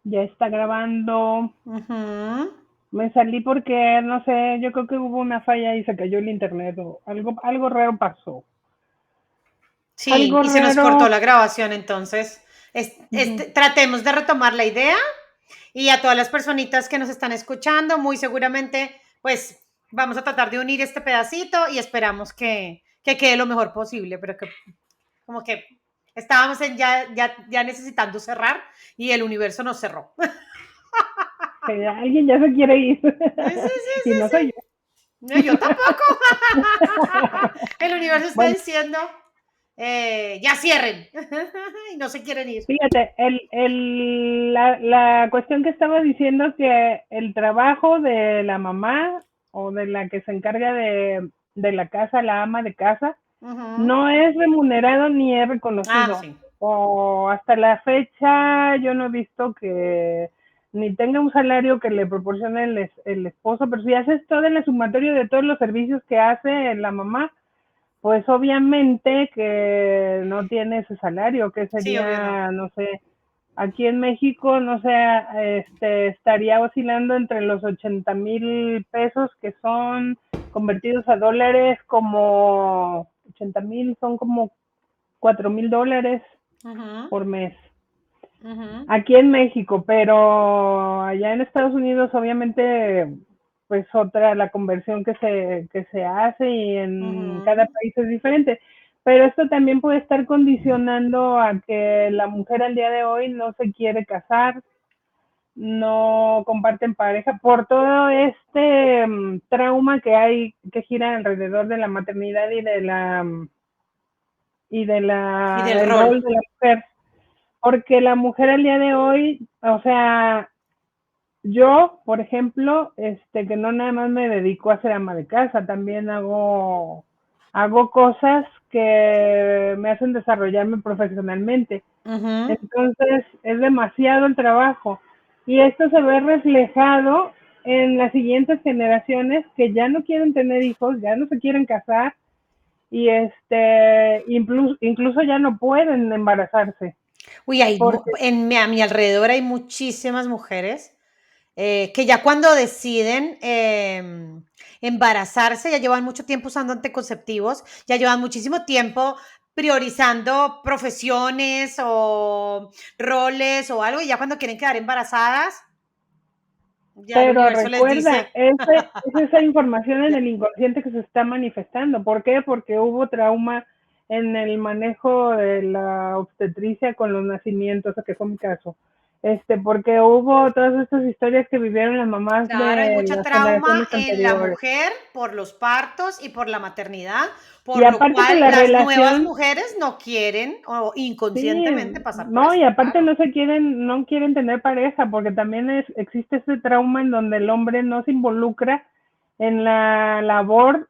[SPEAKER 1] Ya está grabando.
[SPEAKER 2] Ujú.
[SPEAKER 1] Me salí porque, no sé, yo creo que hubo una falla y se cayó el internet o algo raro pasó.
[SPEAKER 2] Sí,
[SPEAKER 1] Algo
[SPEAKER 2] y se nos cortó
[SPEAKER 1] raro.
[SPEAKER 2] la grabación, entonces
[SPEAKER 1] Ujú.
[SPEAKER 2] tratemos de retomar la idea y a todas las personitas que nos están escuchando, muy seguramente, pues vamos a tratar de unir este pedacito y esperamos que quede lo mejor posible, pero que como que estábamos ya necesitando cerrar y el universo nos cerró.
[SPEAKER 1] Que alguien ya se quiere ir.
[SPEAKER 2] Sí, sí, sí,
[SPEAKER 1] Y
[SPEAKER 2] sí,
[SPEAKER 1] no soy
[SPEAKER 2] sí.
[SPEAKER 1] yo.
[SPEAKER 2] No, yo tampoco. El universo está
[SPEAKER 1] Bueno,
[SPEAKER 2] diciendo, ya cierren. Y no se quieren ir.
[SPEAKER 1] fíjate, la cuestión que estaba diciendo es que el trabajo de la mamá o de la que se encarga de la casa, la ama de casa,
[SPEAKER 2] Ujú.
[SPEAKER 1] no es remunerado ni es
[SPEAKER 2] Ah,
[SPEAKER 1] reconocido.
[SPEAKER 2] sí.
[SPEAKER 1] O hasta la fecha yo no he visto que ni tenga un salario que le proporcione el esposo, pero si haces todo el sumatorio de todos los servicios que hace la mamá, pues obviamente que no tiene ese salario, que
[SPEAKER 2] Sí, obvio no.
[SPEAKER 1] sería, no sé, aquí en México, no sé, estaría oscilando entre los 80,000 pesos, que son convertidos a dólares como 80,000, son como $4,000
[SPEAKER 2] Ujú,
[SPEAKER 1] por mes.
[SPEAKER 2] ujú,
[SPEAKER 1] Aquí en México, pero allá en Estados Unidos, obviamente, pues otra, la conversión que se hace y en cada
[SPEAKER 2] ujú.
[SPEAKER 1] país es diferente. Pero esto también puede estar condicionando a que la mujer al día de hoy no se quiere casar, no comparten pareja por todo trauma que hay, que gira alrededor de la maternidad
[SPEAKER 2] Y del
[SPEAKER 1] el
[SPEAKER 2] rol.
[SPEAKER 1] rol de la mujer. Porque la mujer al día de hoy, o sea, yo, por ejemplo, que no nada más me dedico a ser ama de casa, también hago cosas que me hacen desarrollarme profesionalmente.
[SPEAKER 2] Ujú.
[SPEAKER 1] Entonces, es demasiado el trabajo. Y esto se ve reflejado en las siguientes generaciones que ya no quieren tener hijos, ya no se quieren casar y incluso ya no pueden embarazarse.
[SPEAKER 2] Uy,
[SPEAKER 1] Porque
[SPEAKER 2] a mi alrededor hay muchísimas mujeres que ya cuando deciden embarazarse, ya llevan mucho tiempo usando anticonceptivos, ya llevan muchísimo tiempo priorizando profesiones o roles o algo, y ya cuando quieren quedar embarazadas, ya el
[SPEAKER 1] Pero
[SPEAKER 2] universo les
[SPEAKER 1] recuerda,
[SPEAKER 2] dice,
[SPEAKER 1] es esa información en
[SPEAKER 2] ya,
[SPEAKER 1] el inconsciente que se está manifestando. ¿Por qué? Porque hubo trauma en el manejo de la obstetricia con los nacimientos, que fue mi caso. Porque hubo todas estas historias que vivieron las mamás
[SPEAKER 2] claro, hay
[SPEAKER 1] de
[SPEAKER 2] mucha
[SPEAKER 1] las
[SPEAKER 2] trauma
[SPEAKER 1] generaciones
[SPEAKER 2] en la
[SPEAKER 1] anteriores.
[SPEAKER 2] mujer por los partos y por la maternidad,
[SPEAKER 1] Y
[SPEAKER 2] por lo
[SPEAKER 1] aparte que
[SPEAKER 2] cual
[SPEAKER 1] la
[SPEAKER 2] las nuevas
[SPEAKER 1] relación,
[SPEAKER 2] mujeres no quieren o
[SPEAKER 1] sí,
[SPEAKER 2] inconscientemente pasar por
[SPEAKER 1] no,
[SPEAKER 2] eso,
[SPEAKER 1] y aparte
[SPEAKER 2] claro.
[SPEAKER 1] no quieren tener pareja, porque también existe ese trauma en donde el hombre no se involucra en la labor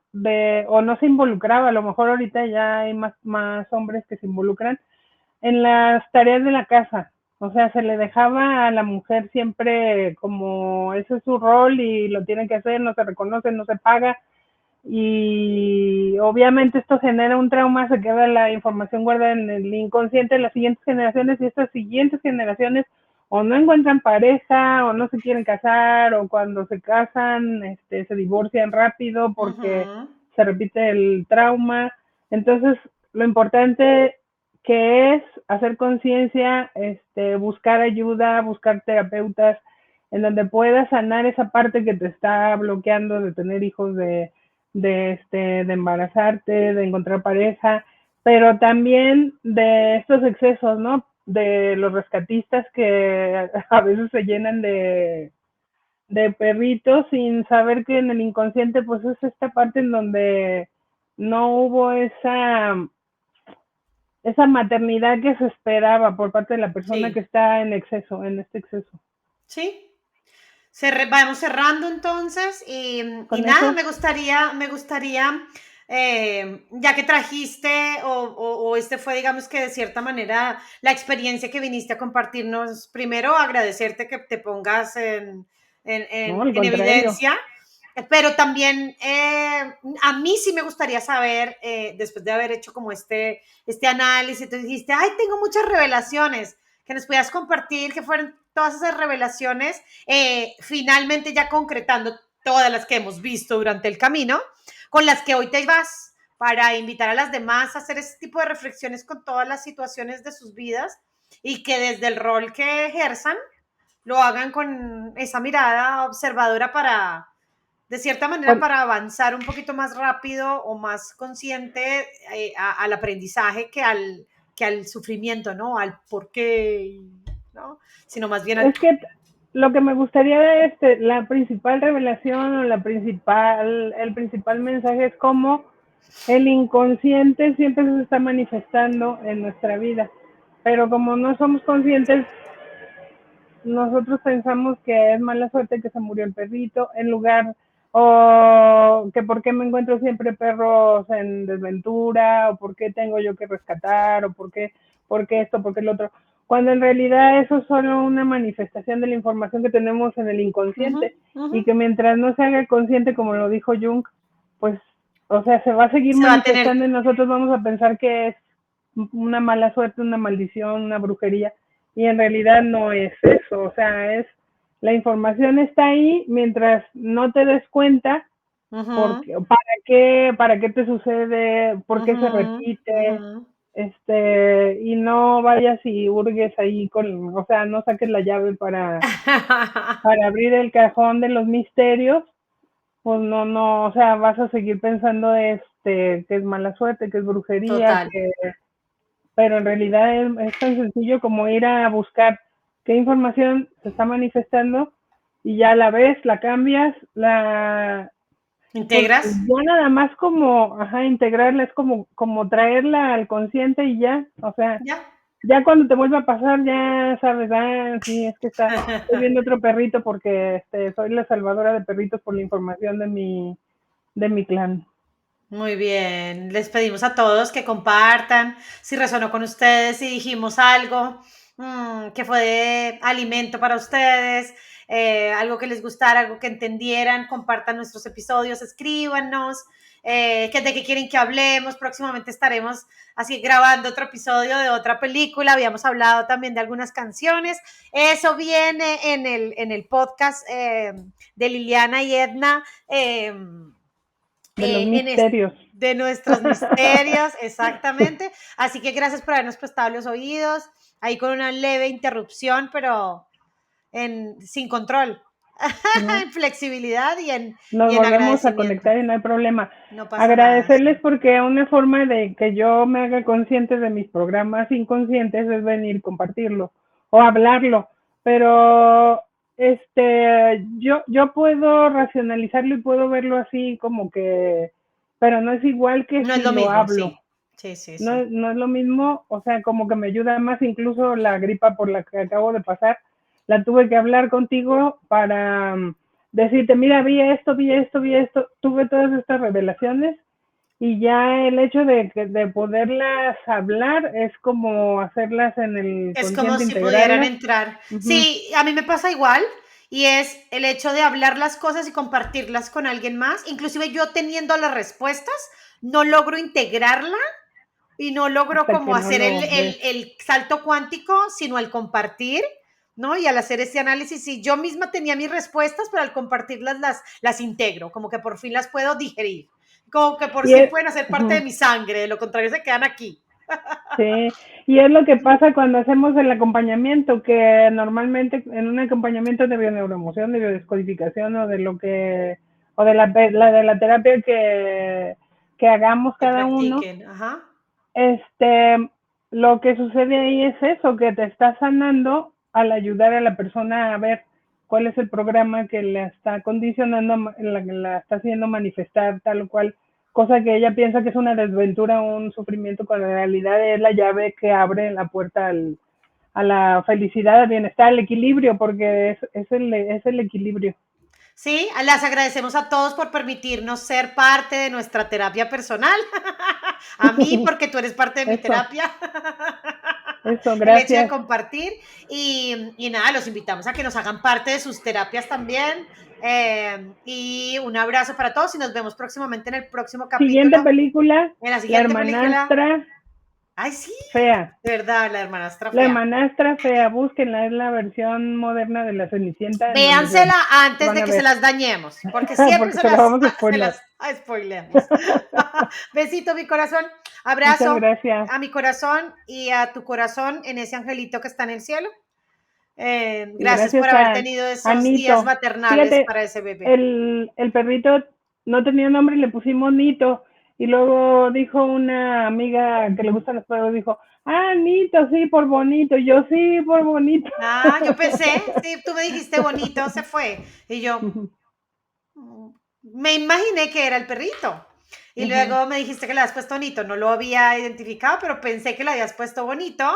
[SPEAKER 1] o no se involucraba, a lo mejor ahorita ya hay más hombres que se involucran en las tareas de la casa. O sea, se le dejaba a la mujer siempre como ese es su rol y lo tiene que hacer, no se reconoce, no se paga, y obviamente esto genera un trauma, se queda la información guardada en el inconsciente de las siguientes generaciones, y estas siguientes generaciones o no encuentran pareja o no se quieren casar, o cuando se casan se divorcian rápido porque
[SPEAKER 2] Ujú.
[SPEAKER 1] se repite el trauma. Entonces lo importante que es hacer conciencia, buscar ayuda, buscar terapeutas en donde puedas sanar esa parte que te está bloqueando de tener hijos, de embarazarte, de encontrar pareja, pero también de estos excesos, ¿no? De los rescatistas que a veces se llenan de perritos sin saber que en el inconsciente pues es esta parte en donde no hubo esa maternidad que se esperaba por parte de la persona que
[SPEAKER 2] Sí,
[SPEAKER 1] está en exceso, en este exceso.
[SPEAKER 2] sí. Vamos cerrando entonces y
[SPEAKER 1] Con
[SPEAKER 2] nada,
[SPEAKER 1] eso,
[SPEAKER 2] me gustaría ya que trajiste o este fue, digamos que de cierta manera, la experiencia que viniste a compartirnos, primero agradecerte que te pongas
[SPEAKER 1] no, al
[SPEAKER 2] en
[SPEAKER 1] contrario.
[SPEAKER 2] evidencia, pero también a mí sí me gustaría saber, después de haber hecho como este análisis, tú dijiste, ay, tengo muchas revelaciones, que nos pudieras compartir que fueron todas esas revelaciones, finalmente ya concretando todas las que hemos visto durante el camino, con las que hoy te vas para invitar a las demás a hacer ese tipo de reflexiones con todas las situaciones de sus vidas y que desde el rol que ejerzan lo hagan con esa mirada observadora para, de cierta manera,
[SPEAKER 1] Con,
[SPEAKER 2] para avanzar un poquito más rápido o más consciente al aprendizaje que al sufrimiento, ¿no? Al por qué, ¿no? Sino más bien al...
[SPEAKER 1] es que lo que me gustaría la principal revelación o el principal mensaje es cómo el inconsciente siempre se está manifestando en nuestra vida, pero como no somos conscientes, nosotros pensamos que es mala suerte que se murió el perrito, en lugar, o que por qué me encuentro siempre perros en desventura, o por qué tengo yo que rescatar, o por qué esto, por qué el otro, cuando en realidad eso es solo una manifestación de la información que tenemos en el
[SPEAKER 2] Uh -huh,
[SPEAKER 1] inconsciente,
[SPEAKER 2] uh
[SPEAKER 1] y
[SPEAKER 2] -huh.
[SPEAKER 1] que mientras no se haga consciente, como lo dijo Jung, pues, o sea, se va a seguir
[SPEAKER 2] Se va a tener...
[SPEAKER 1] manifestando y nosotros vamos a pensar que es una mala suerte, una maldición, una brujería, y en realidad no es eso, o sea, la información está ahí mientras no te des cuenta
[SPEAKER 2] Uh -huh,
[SPEAKER 1] para qué te sucede, por
[SPEAKER 2] uh
[SPEAKER 1] qué se
[SPEAKER 2] -huh, uh
[SPEAKER 1] repite,
[SPEAKER 2] -huh.
[SPEAKER 1] y no vayas y hurgues ahí o sea, no saques la llave para abrir el cajón de los misterios, pues no, o sea, vas a seguir pensando que es mala suerte, que es brujería,
[SPEAKER 2] Total.
[SPEAKER 1] pero en realidad es tan sencillo como ir a buscar qué información se está manifestando, y ya la ves, la cambias, pues
[SPEAKER 2] ¿Integras?
[SPEAKER 1] ya nada más como, ajá, integrarla, es como traerla al consciente y ya, o sea,
[SPEAKER 2] Ya.
[SPEAKER 1] ya cuando te vuelva a pasar, ya sabes, sí, es que estoy viendo otro perrito porque soy la salvadora de perritos por la información de mi clan.
[SPEAKER 2] Muy bien, les pedimos a todos que compartan si resonó con ustedes, si dijimos algo que fue de alimento para ustedes, algo que les gustara, algo que entendieran, compartan nuestros episodios, escríbanos, de qué quieren que hablemos. Próximamente estaremos así grabando otro episodio de otra película. Habíamos hablado también de algunas canciones. Eso viene en el podcast de Liliana y Edna.
[SPEAKER 1] De los misterios.
[SPEAKER 2] De nuestros misterios, exactamente. Así que gracias por habernos prestado los oídos. Ahí con una leve interrupción, pero sin control. En flexibilidad y en
[SPEAKER 1] Nos
[SPEAKER 2] y en
[SPEAKER 1] volvemos a conectar y no hay problema.
[SPEAKER 2] No pasa
[SPEAKER 1] Agradecerles
[SPEAKER 2] nada.
[SPEAKER 1] porque una forma de que yo me haga consciente de mis programas inconscientes es venir, compartirlo o hablarlo. Pero yo puedo racionalizarlo y puedo verlo así como que, pero no es igual que
[SPEAKER 2] No
[SPEAKER 1] si
[SPEAKER 2] es lo
[SPEAKER 1] lo
[SPEAKER 2] mismo,
[SPEAKER 1] hablo.
[SPEAKER 2] sí. Sí.
[SPEAKER 1] No es lo mismo, o sea, como que me ayuda más, incluso la gripa por la que acabo de pasar, la tuve que hablar contigo para decirte, mira, vi esto, tuve todas estas revelaciones y ya el hecho de poderlas hablar es como hacerlas en el
[SPEAKER 2] Es como
[SPEAKER 1] consciente,
[SPEAKER 2] si pudieran
[SPEAKER 1] integrarlas.
[SPEAKER 2] entrar.
[SPEAKER 1] Uh-huh.
[SPEAKER 2] Sí, a mí me pasa igual. Y es el hecho de hablar las cosas y compartirlas con alguien más. Inclusive yo teniendo las respuestas, no logro integrarla y no logro
[SPEAKER 1] Hasta
[SPEAKER 2] como
[SPEAKER 1] que no
[SPEAKER 2] hacer
[SPEAKER 1] lo ves.
[SPEAKER 2] el salto cuántico, sino al compartir, ¿no? Y al hacer ese análisis, y yo misma tenía mis respuestas, pero al compartirlas las integro, como que por fin las puedo digerir, como que por fin pueden hacer parte de mi sangre, de lo contrario se quedan aquí.
[SPEAKER 1] Sí, y es lo que pasa cuando hacemos el acompañamiento, que normalmente en un acompañamiento de bioneuroemoción, de biodescodificación o de lo que, o de la terapia que hagamos
[SPEAKER 2] Que
[SPEAKER 1] cada uno,
[SPEAKER 2] practiquen, ajá.
[SPEAKER 1] Lo que sucede ahí es eso, que te está sanando al ayudar a la persona a ver cuál es el programa que la está condicionando, la está haciendo manifestar tal o cual cosa que ella piensa que es una desventura o un sufrimiento, cuando en realidad es la llave que abre la puerta a la felicidad, al bienestar, al equilibrio, porque es el equilibrio.
[SPEAKER 2] Sí, les agradecemos a todos por permitirnos ser parte de nuestra terapia personal. A mí, porque tú eres parte de mi terapia.
[SPEAKER 1] Eso,
[SPEAKER 2] El hecho de
[SPEAKER 1] gracias.
[SPEAKER 2] compartir. Y nada, los invitamos a que nos hagan parte de sus terapias también. Y un abrazo para todos y nos vemos próximamente en el próximo capítulo.
[SPEAKER 1] Siguiente película,
[SPEAKER 2] En la
[SPEAKER 1] La
[SPEAKER 2] siguiente película.
[SPEAKER 1] hermanastra
[SPEAKER 2] Ay, sí.
[SPEAKER 1] fea.
[SPEAKER 2] De verdad, la hermanastra
[SPEAKER 1] La
[SPEAKER 2] fea.
[SPEAKER 1] hermanastra fea, búsquenla, es la versión moderna de La Cenicienta.
[SPEAKER 2] Véansela antes de que se las dañemos, porque siempre
[SPEAKER 1] porque se la vamos a
[SPEAKER 2] se
[SPEAKER 1] spoiler.
[SPEAKER 2] las spoileamos. Besito, mi corazón. Abrazo.
[SPEAKER 1] Muchas gracias.
[SPEAKER 2] A mi corazón y a tu corazón en ese angelito que está en el cielo. Gracias por haber tenido esos días maternales. Fíjate, para ese bebé.
[SPEAKER 1] El perrito no tenía nombre y le pusimos Nito. Y luego dijo una amiga que le gustan los perros, dijo, Nito, sí, por bonito. Y yo, sí, por bonito.
[SPEAKER 2] Yo pensé, sí, tú me dijiste bonito, se fue. Y yo me imaginé que era el perrito. Y luego me dijiste que le habías puesto bonito. No lo había identificado, pero pensé que le habías puesto bonito.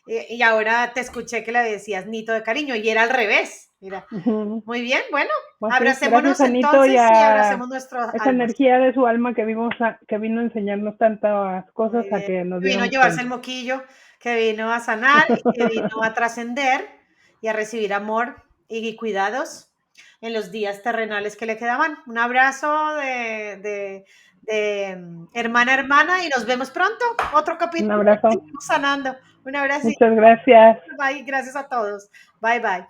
[SPEAKER 2] Y ahora te escuché que le decías Nito de cariño y era al revés. Mira. Muy bien, bueno, abracémonos entonces y abracemos nuestros almas.
[SPEAKER 1] Esa energía de su alma que vino a enseñarnos tantas cosas a que nos
[SPEAKER 2] vino a llevarse el moquillo, que vino a sanar y que vino a trascender y a recibir amor y cuidados en los días terrenales que le quedaban. Un abrazo de hermana a hermana y nos vemos pronto. Otro capítulo.
[SPEAKER 1] Un abrazo.
[SPEAKER 2] Seguimos sanando. Un abrazo.
[SPEAKER 1] Muchas gracias.
[SPEAKER 2] Bye, gracias a todos. Bye, bye.